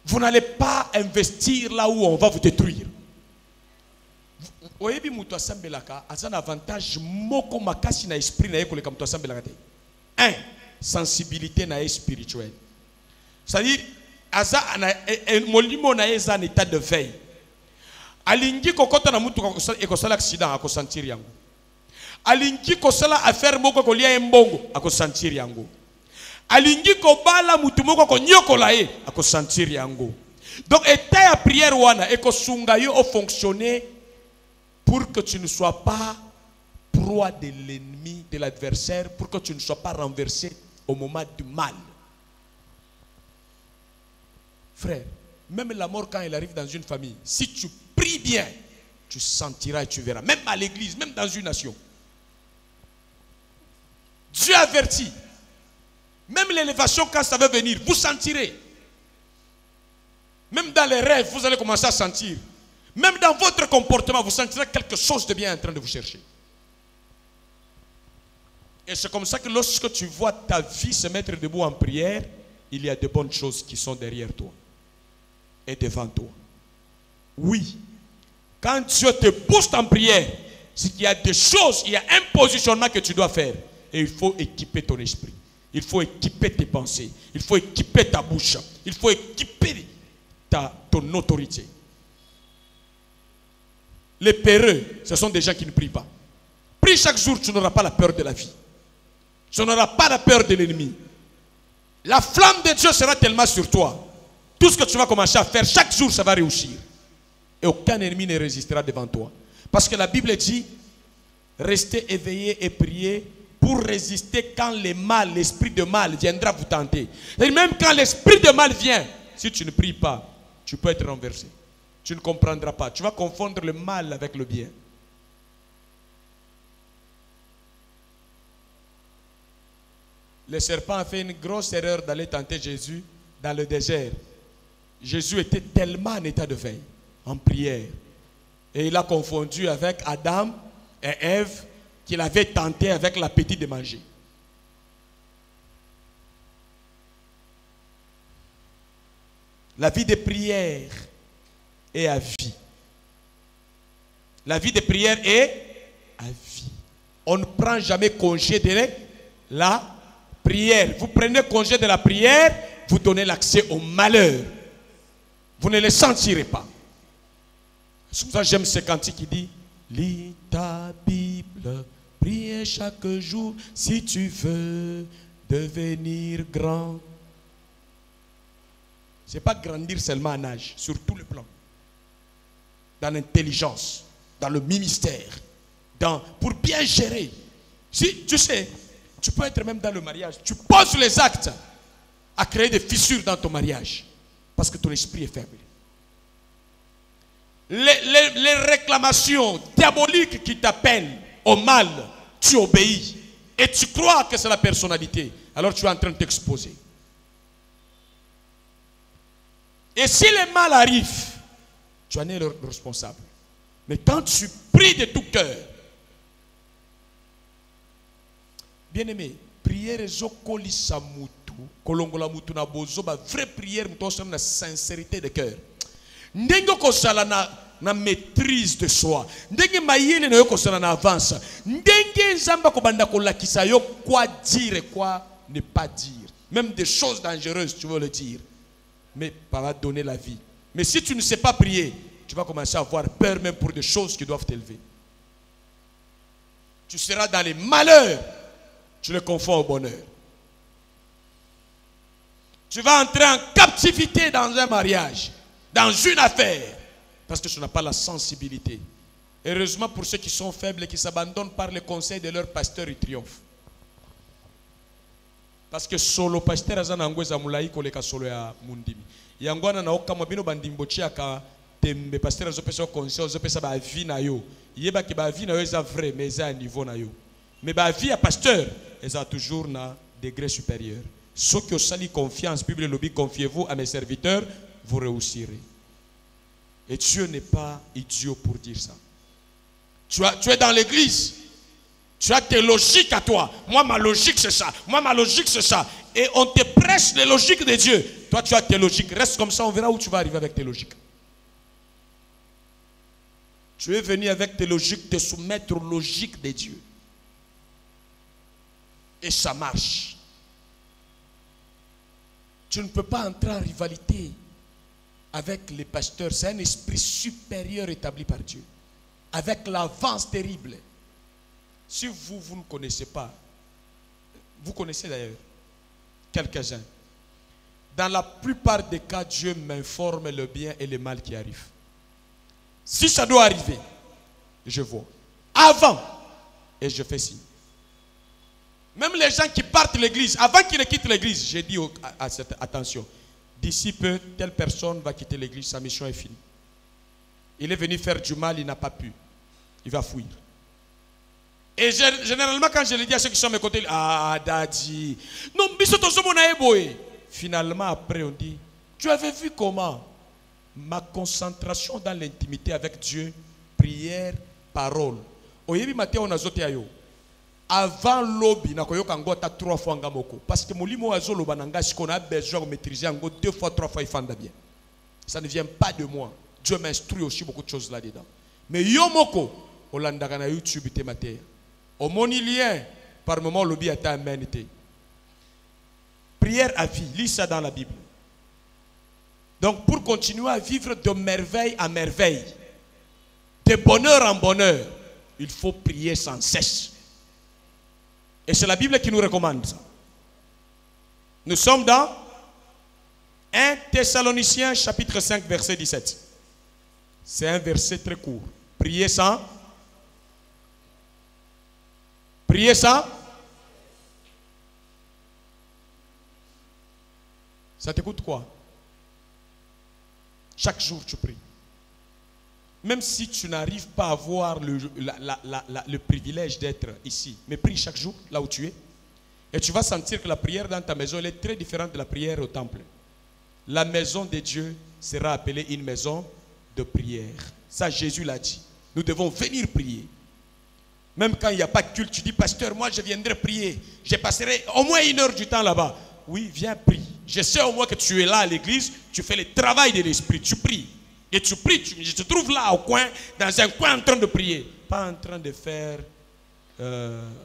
Vous n'allez pas investir là où on va vous détruire. Oyebi mutu asambelaka aza na avantage moko makasi na esprit na ye koleka mutu asambelaka te. 1. Sensibilité na ye spirituelle. C'est-à-dire aza molimo na ye za en état de veille. Alingi kokota na mutu ekosala accident akosentir yango. Alingi kosala affaire moko kolia mbongo akosentir yango. Alingi kobala mutu moko konyokola ye akosentir yango. Donc état ya prière wana ekosunga yo au fonctionner pour que tu ne sois pas proie de l'ennemi, de l'adversaire, pour que tu ne sois pas renversé au moment du mal. Frère, même la mort quand elle arrive dans une famille, si tu pries bien, tu sentiras et tu verras. Même à l'église, même dans une nation. Dieu avertit. Même l'élévation quand ça va venir, vous sentirez. Même dans les rêves, vous allez commencer à sentir. Même dans votre comportement, vous sentirez quelque chose de bien en train de vous chercher. Et c'est comme ça que lorsque tu vois ta vie se mettre debout en prière, il y a de bonnes choses qui sont derrière toi et devant toi. Oui, quand Dieu te booste en prière, c'est qu'il y a des choses, il y a un positionnement que tu dois faire. Et il faut équiper ton esprit. Il faut équiper tes pensées. Il faut équiper ta bouche. Il faut équiper ton autorité. Les peureux, ce sont des gens qui ne prient pas. Prie chaque jour, tu n'auras pas la peur de la vie. Tu n'auras pas la peur de l'ennemi. La flamme de Dieu sera tellement sur toi. Tout ce que tu vas commencer à faire, chaque jour, ça va réussir. Et aucun ennemi ne résistera devant toi. Parce que la Bible dit, restez éveillés et priez pour résister quand le mal, l'esprit de mal viendra vous tenter. Et même quand l'esprit de mal vient, si tu ne pries pas, tu peux être renversé. Tu ne comprendras pas. Tu vas confondre le mal avec le bien. Le serpent a fait une grosse erreur d'aller tenter Jésus dans le désert. Jésus était tellement en état de veille, en prière. Et il a confondu avec Adam et Ève qu'il avait tenté avec l'appétit de manger. La vie de prière est à vie. La vie de prière est à vie. On ne prend jamais congé de la prière. Vous prenez congé de la prière, vous donnez l'accès au malheur. Vous ne le sentirez pas. C'est pour ça que j'aime ce cantique qui dit: lis ta Bible, prie chaque jour si tu veux devenir grand. Ce n'est pas grandir seulement en âge, sur tout le plan. Dans l'intelligence, dans le ministère, pour bien gérer. Si tu sais, tu peux être même dans le mariage, tu poses les actes à créer des fissures dans ton mariage parce que ton esprit est faible. Les réclamations diaboliques qui t'appellent au mal, tu obéis et tu crois que c'est la personnalité, alors tu es en train de t'exposer. Et si le mal arrive, tu en es le responsable. Mais quand tu pries de tout cœur, bien-aimé, prière ezokoli samutu kolongola mutu na bozo ba vraie prière muto osala na sincérité de cœur. Ndenge kosala na maîtrise de soi. Ndenge mayele na yo kosala na avance. Ndenge nzamba ko banda kolakisa yo quoi dire et quoi ne pas dire. Même des choses dangereuses, tu veux le dire. Mais ça va donner la vie. Mais si tu ne sais pas prier, tu vas commencer à avoir peur même pour des choses qui doivent t'élever. Tu seras dans les malheurs. Tu les confonds au bonheur. Tu vas entrer en captivité dans un mariage, dans une affaire, parce que tu n'as pas la sensibilité. Heureusement pour ceux qui sont faibles et qui s'abandonnent par les conseils de leur pasteur, ils triomphent. Parce que solo pasteur azana ngweza mulai koleka solo ya mundimi. Yangwana na okama bino bandimbo chiaka tembe pasteur azopesa conseil azopesa ba vie na yo. Yeba ki ba vie na yo eza vrai mais eza à niveau na yo. Mais ba vie à pasteur eza toujours na degré supérieur. Ceux qui ont sali confiance, Bible lobby, confiez-vous à mes serviteurs, vous réussirez. Et Dieu n'est pas idiot pour dire ça. Tu es dans l'église. Tu as tes logiques à toi. Moi, ma logique, c'est ça. Moi, ma logique, c'est ça. Et on te prêche les logiques de Dieu. Toi, tu as tes logiques. Reste comme ça, on verra où tu vas arriver avec tes logiques. Tu es venu avec tes logiques te soumettre aux logiques de Dieu. Et ça marche. Tu ne peux pas entrer en rivalité avec les pasteurs. C'est un esprit supérieur établi par Dieu. Avec l'avance terrible. Si vous ne connaissez pas, vous connaissez d'ailleurs quelques-uns. Dans la plupart des cas, Dieu m'informe le bien et le mal qui arrivent. Si ça doit arriver, je vois. Avant, et je fais signe. Même les gens qui partent de l'église, avant qu'ils ne quittent l'église, j'ai dit attention, d'ici peu, telle personne va quitter l'église, sa mission est finie. Il est venu faire du mal, il n'a pas pu. Il va fuir. Et généralement, quand je le dis à ceux qui sont à mes côtés, ah, Daddy, non, finalement, après, on dit, tu avais vu comment ma concentration dans l'intimité avec Dieu, prière, parole. Avant l'aube, na koyoka ngota 3 fois ngamoko. Parce que molimo azolo bananga si qu'on a besoin de maîtriser ngo 2 fois, 3 fois il fanda bien. Ça ne vient pas de moi. Dieu m'instruit aussi beaucoup de choses là-dedans. Mais yomoko, olandaka na YouTube te maté. Au monilien, par moment lobi ata amenité. Prière à vie, lis ça dans la Bible. Donc pour continuer à vivre de merveille en merveille, de bonheur en bonheur, il faut prier sans cesse. Et c'est la Bible qui nous recommande ça. Nous sommes dans 1 Thessaloniciens chapitre 5 verset 17. C'est un verset très court. Priez sans. Priez sans. Ça t'écoute quoi? Chaque jour tu pries. Même si tu n'arrives pas à avoir le privilège d'être ici, mais prie chaque jour, là où tu es. Et tu vas sentir que la prière dans ta maison, elle est très différente de la prière au temple. La maison de Dieu sera appelée une maison de prière. Ça, Jésus l'a dit. Nous devons venir prier. Même quand il n'y a pas de culte, tu dis, pasteur, moi je viendrai prier. Je passerai au moins 1 heure du temps là-bas. Oui, viens prier. Je sais au moins que tu es là à l'église, tu fais le travail de l'esprit, tu pries. Et tu pries, je te trouve là au coin, dans un coin en train de prier. Pas en train de faire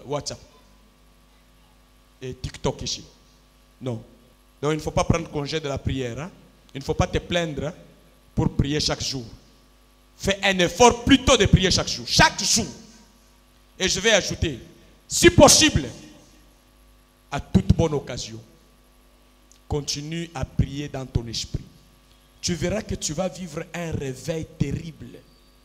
WhatsApp et TikTok ici. Non. Donc il ne faut pas prendre congé de la prière. Hein? Il ne faut pas te plaindre pour prier chaque jour. Fais un effort plutôt de prier chaque jour. Chaque jour. Et je vais ajouter, si possible, à toute bonne occasion, continue à prier dans ton esprit. Tu verras que tu vas vivre un réveil terrible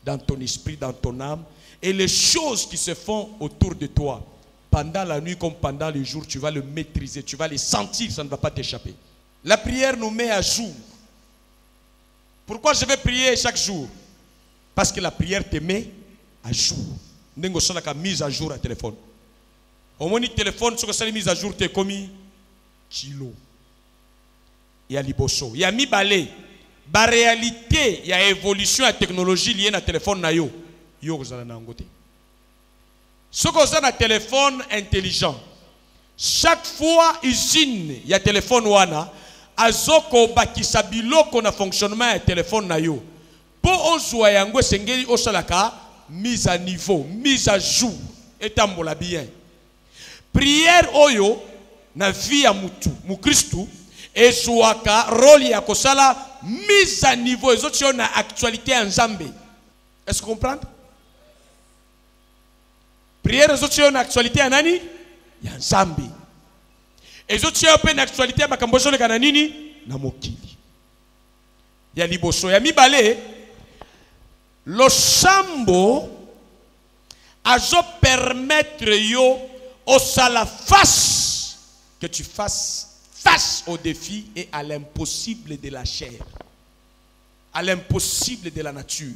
dans ton esprit, dans ton âme. Et les choses qui se font autour de toi, pendant la nuit comme pendant le jour, tu vas le maîtriser, tu vas les sentir, ça ne va pas t'échapper. La prière nous met à jour. Pourquoi je vais prier chaque jour? Parce que la prière te met à jour. Nengo salaka mise à jour à téléphone. Au moins, téléphone, sur la mise à jour, t'es commis kilo. Il y a liboso. Il y a mi balai. La réalité, il y a évolution à la technologie liée à la téléphone. Si vous avez un téléphone intelligent, Chaque fois usine ya téléphone wana azoko bakisa biloko na fonctionnement ya téléphone na yo. Po ozwa yango sengeli osalaka mise à niveau, mise à jour, etambola bien. Prière oyo na vie ya mutu, mukristu ezwaka rôle ya kosala mise à niveau ezotio na actualité ya Nzambe. Est-ce que vous comprenez? Prière ezotio na actualité ya nani? Ya Nzambe. Ezotio pe na actualité ya makambo ezoleka na nini? Na mokili. Ya liboso ya mibale lo sambo azo permettre yo osala face que tu fasses face aux défis et à l'impossible de la chair, à l'impossible de la nature,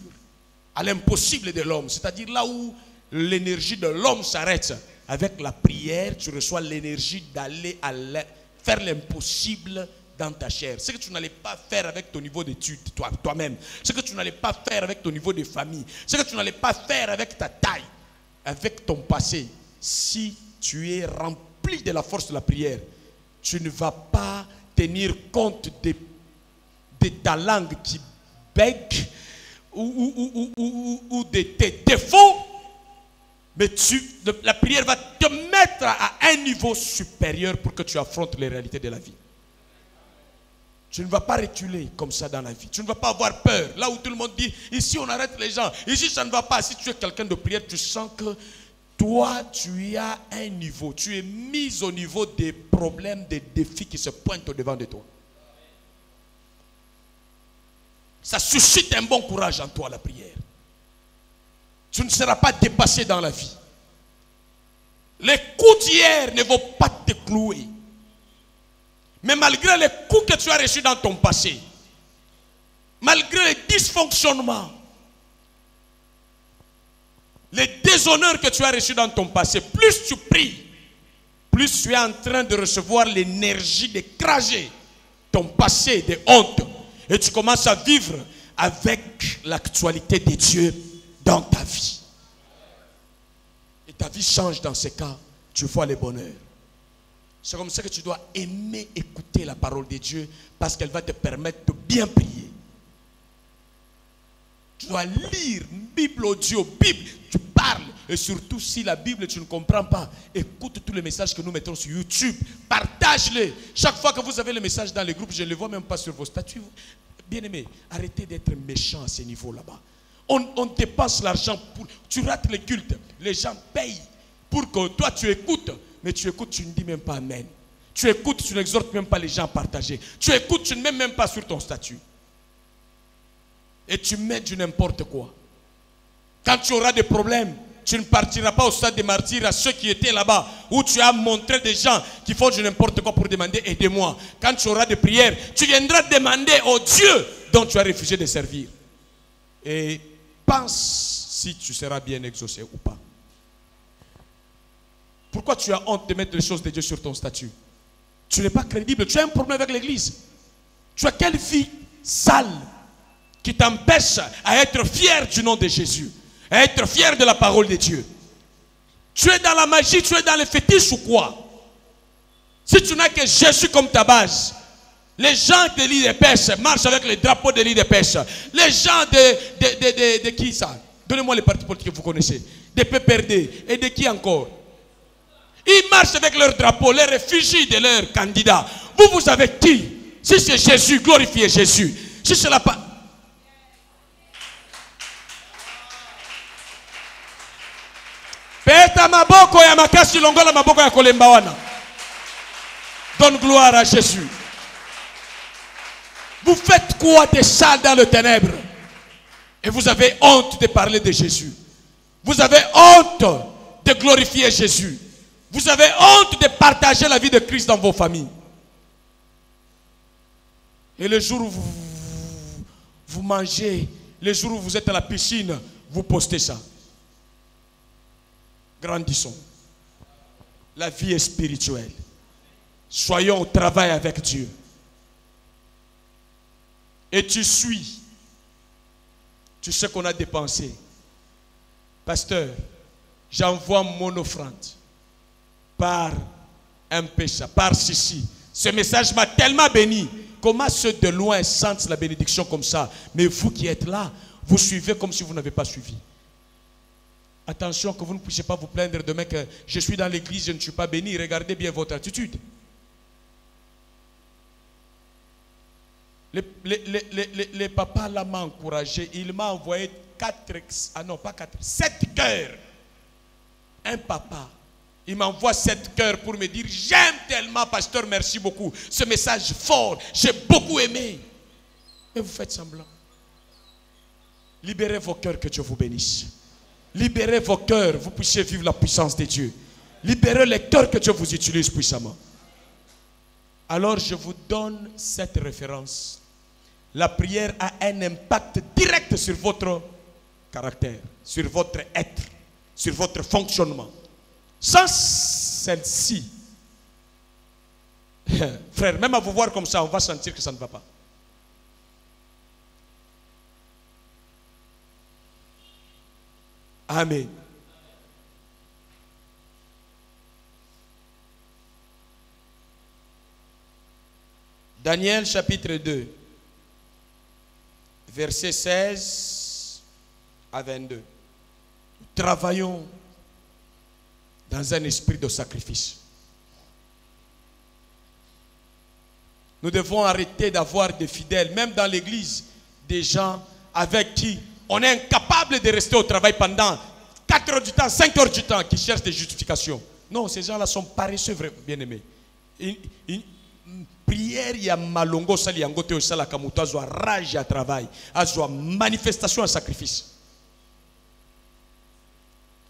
à l'impossible de l'homme. C'est-à-dire là où l'énergie de l'homme s'arrête, avec la prière, tu reçois l'énergie d'aller faire l'impossible dans ta chair. Ce que tu n'allais pas faire avec ton niveau d'études, toi-même. Ce que tu n'allais pas faire avec ton niveau de famille. Ce que tu n'allais pas faire avec ta taille, avec ton passé. Si tu es rempli de la force de la prière, tu ne vas pas tenir compte de ta langue qui bègue ou de tes défauts. Mais la prière va te mettre à un niveau supérieur pour que tu affrontes les réalités de la vie. Tu ne vas pas reculer comme ça dans la vie. Tu ne vas pas avoir peur. Là où tout le monde dit, ici on arrête les gens. Ici ça ne va pas. Si tu es quelqu'un de prière, tu sens que toi, tu as un niveau. Tu es mis au niveau des problèmes, des défis qui se pointent au devant de toi. Ça suscite un bon courage en toi, la prière. Tu ne seras pas dépassé dans la vie. Les coups d'hier ne vont pas te clouer. Mais malgré les coups que tu as reçus dans ton passé, malgré les dysfonctionnements, les déshonneurs que tu as reçus dans ton passé, plus tu pries, plus tu es en train de recevoir l'énergie d'écraser ton passé de honte. Et tu commences à vivre avec l'actualité de Dieu dans ta vie. Et ta vie change dans ces cas. Tu vois le bonheur. C'est comme ça que tu dois aimer écouter la parole de Dieu parce qu'elle va te permettre de bien prier. Tu dois lire Bible audio, Bible, tu parles. Et surtout si la Bible tu ne comprends pas, écoute tous les messages que nous mettons sur YouTube. Partage-les. Chaque fois que vous avez le message dans les groupes, je ne les vois même pas sur vos statuts. Bien-aimés, arrêtez d'être méchants à ce niveau là-bas. On dépense l'argent pour... Tu rates les cultes. Les gens payent pour que toi tu écoutes. Mais tu écoutes, tu ne dis même pas amen. Tu écoutes, tu n'exhortes même pas les gens à partager. Tu écoutes, tu ne mets même pas sur ton statut. Et tu mets du n'importe quoi. Quand tu auras des problèmes, tu ne partiras pas au stade des martyrs à ceux qui étaient là-bas, où tu as montré des gens qui font du n'importe quoi pour demander aidez-moi. Quand tu auras des prières, tu viendras demander au Dieu dont tu as refusé de servir. Et pense si tu seras bien exaucé ou pas. Pourquoi tu as honte de mettre les choses de Dieu sur ton statut? Tu n'es pas crédible. Tu as un problème avec l'église. Tu as quelle vie sale qui t'empêche à être fier du nom de Jésus, à être fier de la parole de Dieu? Tu es dans la magie, tu es dans les fétiches ou quoi? Si tu n'as que Jésus comme ta base, les gens de l'île de pêche marchent avec les drapeaux de l'île de pêche. Les gens de qui ça? Donnez-moi les partis politiques que vous connaissez. Des PPRD et de qui encore? Ils marchent avec leur drapeau, les réfugiés de leurs candidats. Vous avez qui? Si c'est Jésus, glorifiez Jésus. Si c'est la pas. Peta maboko ya makasi longola maboko ya kolemba wana. Donne gloire à Jésus. Vous faites quoi des salles dans le ténèbre? Et vous avez honte de parler de Jésus. Vous avez honte de glorifier Jésus. Vous avez honte de partager la vie de Christ dans vos familles. Et le jour où vous mangez, le jour où vous êtes à la piscine, vous postez ça. Grandissons. La vie est spirituelle. Soyons au travail avec Dieu. Et tu suis. Tu sais qu'on a dépensé. Pasteur, j'envoie mon offrande par un péché par ceci. Ce message m'a tellement béni. Comment ceux de loin sentent la bénédiction comme ça? Mais vous qui êtes là, vous suivez comme si vous n'avez pas suivi. Attention que vous ne puissiez pas vous plaindre demain que je suis dans l'église, je ne suis pas béni. Regardez bien votre attitude. Les papas là m'ont encouragé. Il m'a envoyé 7 cœurs. Un papa. Il m'envoie 7 cœurs pour me dire: j'aime tellement, pasteur, merci beaucoup. Ce message fort, j'ai beaucoup aimé. Mais vous faites semblant. Libérez vos cœurs, que Dieu vous bénisse. Libérez vos cœurs, vous puissiez vivre la puissance de Dieu. Libérez les cœurs, que Dieu vous utilise puissamment. Alors je vous donne cette référence. La prière a un impact direct sur votre caractère, sur votre être, sur votre fonctionnement. Sans celle-ci, frère, même à vous voir comme ça, on va sentir que ça ne va pas. Amen. Daniel chapitre 2, versets 16 à 22. Travaillons dans un esprit de sacrifice. Nous devons arrêter d'avoir des fidèles, même dans l'église, des gens avec qui on est incapable de rester au travail pendant 4 heures du temps, 5 heures du temps, qui cherchent des justifications. Non, ces gens-là sont paresseux, bien-aimés. Prière, il y a malongo, sali yangote au sala kamuto, azwa rage à travail, azwa manifestation à sacrifice.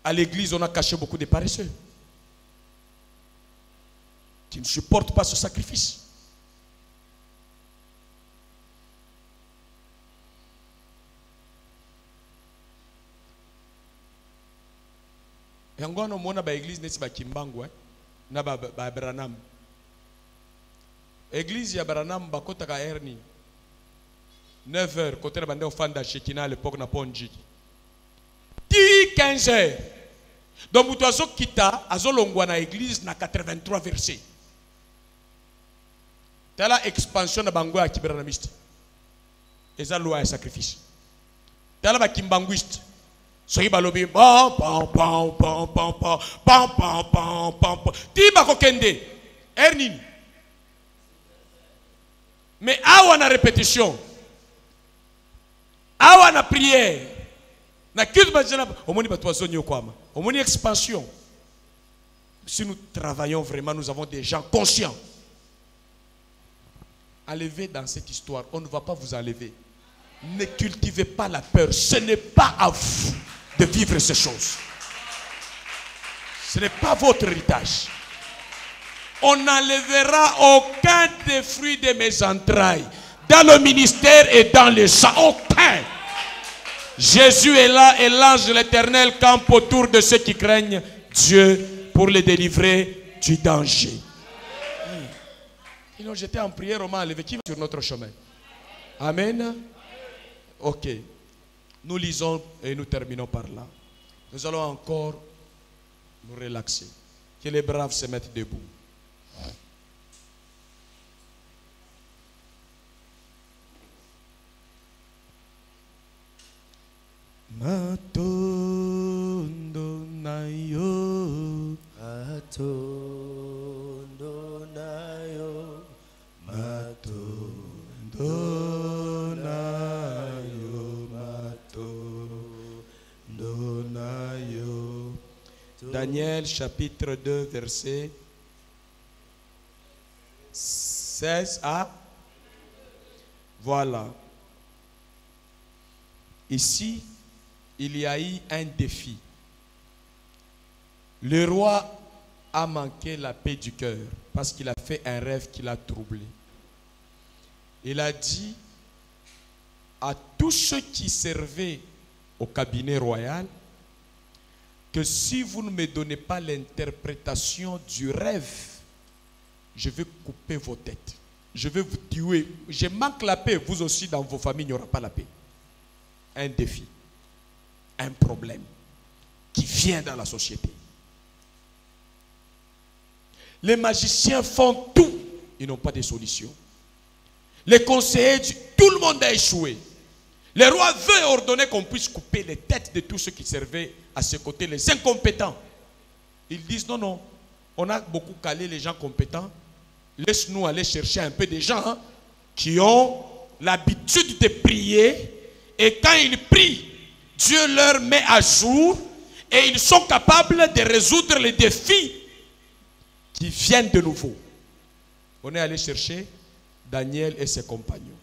À l'église, on a caché beaucoup de paresseux qui ne supportent pas ce sacrifice. Yango no mona ba église neti ba kimbangu na ba Branham. Église ya Branham bakota ka erni 9h côté na bande ofanda Shekina à l'époque na ponji. 15h. Donc mutu azo kita azolongwa na église na 83 versets. Tala expansion na bango ya kibranamiste. Eza loi ya sacrifice. Tala ba kimbanguiste. Soki balobi pam pam pam pam pam pam pam pam pam pam ti bako kende ernin. Mais awa na répétition, awa na prière, na culte bajana omoni batoazo nyokwama, omoni expansion. Si nous travaillons vraiment, nous avons des gens conscients. Enlevez dans cette histoire, on ne va pas vous enlever. Ne cultivez pas la peur, ce n'est pas à vous de vivre ces choses. Ce n'est pas votre héritage. On n'enlèvera aucun des fruits de mes entrailles dans le ministère et dans les champs. Aucun. Jésus est là et l'ange de l'Éternel campe autour de ceux qui craignent Dieu pour les délivrer du danger. Sinon, j'étais en prière, on m'a enlevé. Qui va sur notre chemin? Amen. Ok. Nous lisons et nous terminons par là. Nous allons encore nous relaxer. Que les braves se mettent debout. Matondo na yo, matondo na yo, matondo na yo, matondo na yo. Daniel chapitre 2 verset 16 à. Voilà. Ici, il y a eu un défi. Le roi a manqué la paix du cœur parce qu'il a fait un rêve qui l'a troublé. Il a dit à tous ceux qui servaient au cabinet royal que si vous ne me donnez pas l'interprétation du rêve, je vais couper vos têtes. Je vais vous tuer. Je manque la paix. Vous aussi, dans vos familles, il n'y aura pas la paix. Un défi. Un problème qui vient dans la société. Les magiciens font tout. Ils n'ont pas de solution. Les conseillers, tout le monde a échoué. Le roi veut ordonner qu'on puisse couper les têtes de tous ceux qui servaient à ses côtés, les incompétents. Ils disent non, non, on a beaucoup calé les gens compétents. Laisse-nous aller chercher un peu des gens qui ont l'habitude de prier. Et quand ils prient, Dieu leur met à jour et ils sont capables de résoudre les défis qui viennent de nouveau. On est allé chercher Daniel et ses compagnons.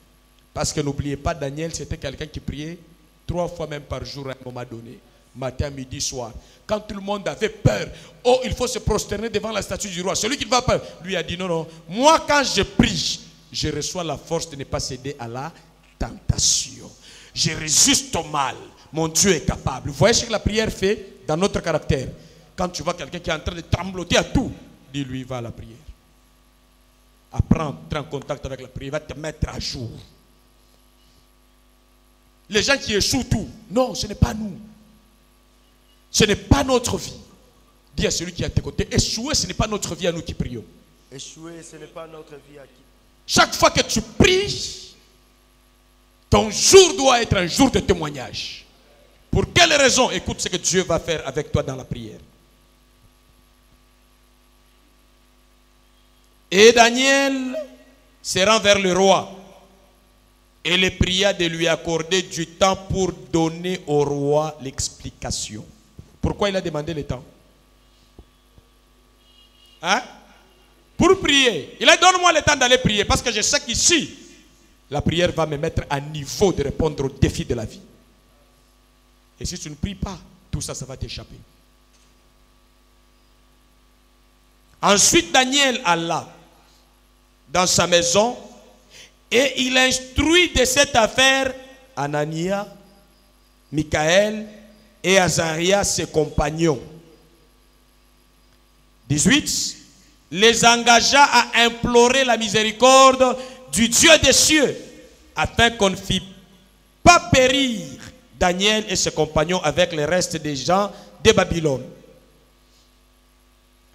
Parce que n'oubliez pas, Daniel, c'était quelqu'un qui priait 3 fois même par jour à un moment donné. Matin, midi, soir. Quand tout le monde avait peur, oh, il faut se prosterner devant la statue du roi. Celui qui ne va pas, lui a dit non, non. Moi, quand je prie, je reçois la force de ne pas céder à la tentation. Je résiste au mal. Mon Dieu est capable. Vous voyez ce que la prière fait dans notre caractère. Quand tu vois quelqu'un qui est en train de trembloter à tout, dis-lui, va à la prière. Apprends, entrer en contact avec la prière, va te mettre à jour. Les gens qui échouent tout, non, ce n'est pas nous. Ce n'est pas notre vie. Dis à celui qui est à tes côtés, échouer, ce n'est pas notre vie à nous qui prions. Échouer, ce n'est pas notre vie à qui. Chaque fois que tu pries, ton jour doit être un jour de témoignage. Pour quelle raison? Écoute ce que Dieu va faire avec toi dans la prière. Et Daniel se rend vers le roi et le pria de lui accorder du temps pour donner au roi l'explication. Pourquoi il a demandé le temps? Hein? Pour prier. Il a dit, donne-moi le temps d'aller prier parce que je sais qu'ici, la prière va me mettre à niveau de répondre aux défis de la vie. Et si tu ne pries pas, tout ça, ça va t'échapper. Ensuite, Daniel alla dans sa maison et il instruit de cette affaire Anania, Michaël et Azaria, ses compagnons. 18. Les engagea à implorer la miséricorde du Dieu des cieux afin qu'on ne fît pas périr Daniel et ses compagnons avec le reste des gens de Babylone.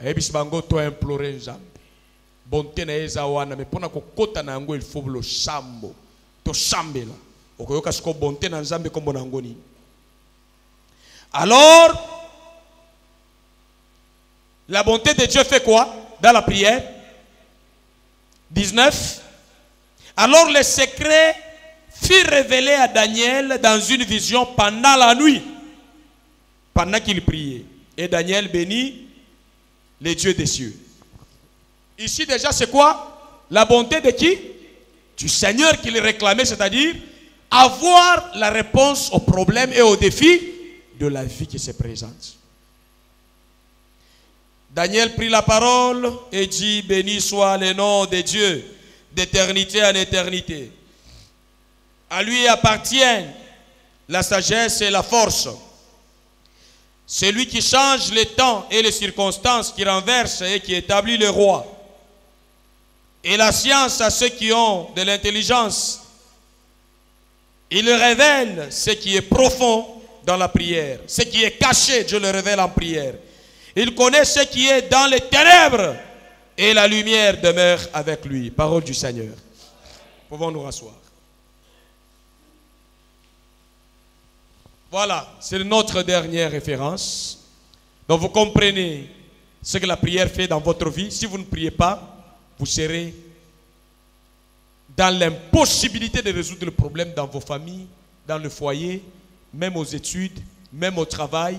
Il faut le chambo. Alors, la bonté de Dieu fait quoi dans la prière? 19. Alors le secret fut révélé à Daniel dans une vision pendant la nuit, pendant qu'il priait. Et Daniel bénit les dieux des cieux. Ici déjà c'est quoi? La bonté de qui? Du Seigneur qu'il réclamait, c'est-à-dire avoir la réponse aux problèmes et aux défis de la vie qui se présente. Daniel prit la parole et dit, béni soit le nom de Dieu d'éternité en éternité. À lui appartiennent la sagesse et la force. C'est lui qui change les temps et les circonstances, qui renverse et qui établit le roi. Et la science à ceux qui ont de l'intelligence. Il révèle ce qui est profond dans la prière. Ce qui est caché, Dieu le révèle en prière. Il connaît ce qui est dans les ténèbres et la lumière demeure avec lui. Parole du Seigneur. Pouvons nous rasseoir. Voilà, c'est notre dernière référence. Donc vous comprenez ce que la prière fait dans votre vie. Si vous ne priez pas, vous serez dans l'impossibilité de résoudre le problème dans vos familles, dans le foyer, même aux études, même au travail.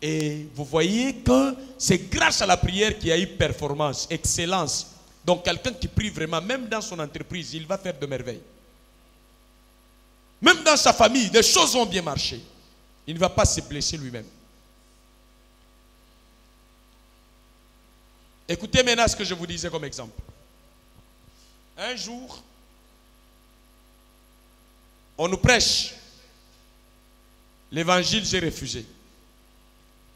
Et vous voyez que c'est grâce à la prière qu'il y a eu performance, excellence. Donc quelqu'un qui prie vraiment, même dans son entreprise, il va faire de merveilles. Même dans sa famille, les choses vont bien marcher. Il ne va pas se blesser lui-même. Écoutez maintenant ce que je vous disais comme exemple. Un jour, on nous prêche. L'évangile, j'ai refusé.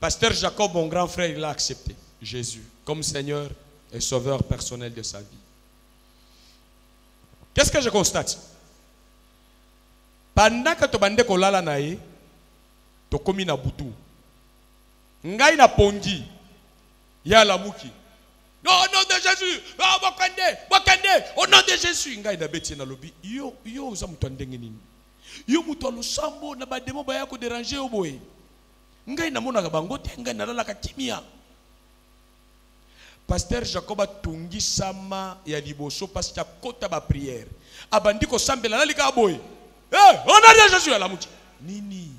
Pasteur Jacob, mon grand frère, il l'a accepté. Jésus, comme Seigneur et Sauveur personnel de sa vie. Qu'est-ce que je constate? Pendant que tu bande kolala nae, tu komi na butu. Ngai na pongi, ya la muki. Au nom de Jésus. Au nom de Jésus. Ngai na beti na lobi. Yo uza mutu ndenge nini. Yo mutu losambo na bademo baya ko déranger oboye. Ngai na mona bango te ngai na lala ka kimia. Pasteur Jacob atungi sama ya liboso parce que kota ba prière. Abandi ko sambela na lika boye. Au nom de Jésus ala muti. Nini.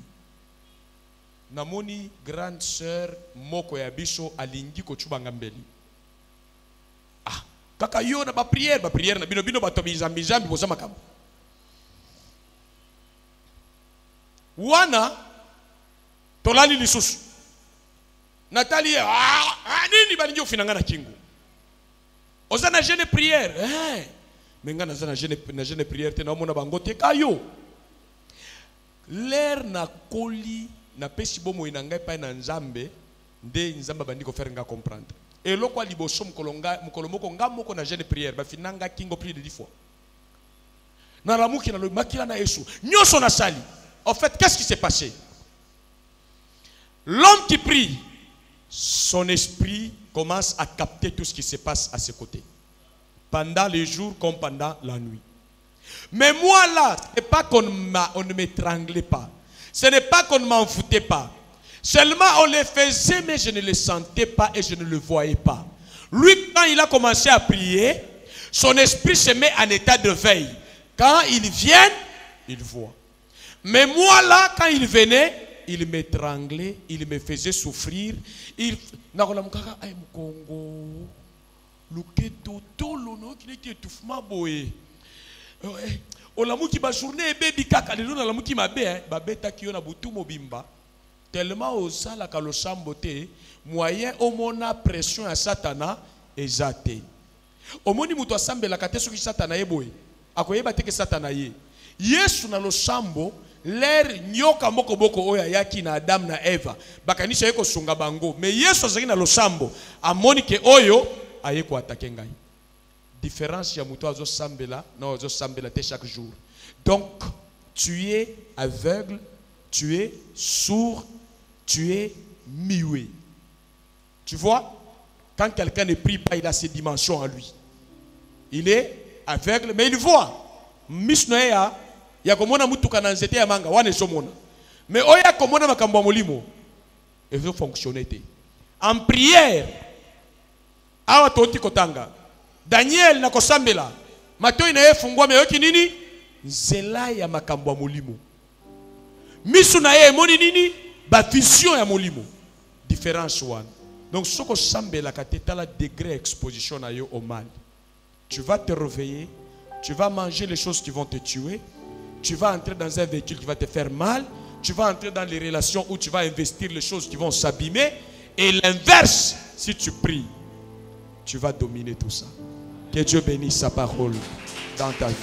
Namoni grande sœur moko ya biso alingi ko chubanga mbeli. Kaka yo na ba prière na bino bato bizambi boza makambo. Wana tolali lisusu. Nathalie nini balingi ofinanga na kingu. Oza na jeune prière. Menga na jeune prière te na mona bango te kayo. L'air na koli na pesi bomo inanga pa na nzambe nde nzamba bandi ko faire nga comprendre. Et lo kwa liboso mkolomoko nga moko na jeune prière ba finanga kingo plus de 10 fois. Na ramuki na lo makila na Yesu. Nyoso na sali. En fait, qu'est-ce qui s'est passé? L'homme qui prie, son esprit commence à capter tout ce qui se passe à ses côtés. Pendant les jours comme pendant la nuit. Mais moi là, ce n'est pas qu'on ne m'étranglait pas. Ce n'est pas qu'on ne m'en foutait pas. Seulement on le faisait, mais je ne le sentais pas et je ne le voyais pas. Lui, quand il a commencé à prier, son esprit se met en état de veille. Quand il vient, il voit. Mais moi là, quand il venait, il m'étranglait, il me faisait souffrir. Il tellement au sala ka losambote moyen au mona pression à satana ezate omoni muto asambela kate soki satana yeboye akoyeba te ke satana ye Yesu na losambo l'air nyoka moko boko oya yaki na Adam na Eva bakanisha yeko sunga bango mais Yesu azaki na losambo amoni ke oyo ayeko atake ngai différence ya muto azo sambela na azo sambela te chaque jour. Donc tu es aveugle, tu es sourd, tu es muet. Tu vois, quand quelqu'un ne prie pas, il a ses dimensions en lui. Il est aveugle, mais il voit. Misnoya, ya komona mutu kananzete ya manga, wane somona. Mais oya komona makambo molimo, il veut fonctionner. En prière, awa toti kotanga. Daniel na kosambela, mato ina yefungwa meyoki nini? Nzela ya makambo molimo. Misu na ye moni nini? Ba vision ya molimo. Différence one. Donc ce que semble la cathédrale la degré exposition à yo au mal. Tu vas te réveiller, tu vas manger les choses qui vont te tuer, tu vas entrer dans un véhicule qui va te faire mal, tu vas entrer dans les relations où tu vas investir les choses qui vont s'abîmer et l'inverse, si tu pries, tu vas dominer tout ça. Que Dieu bénisse sa parole dans ta vie.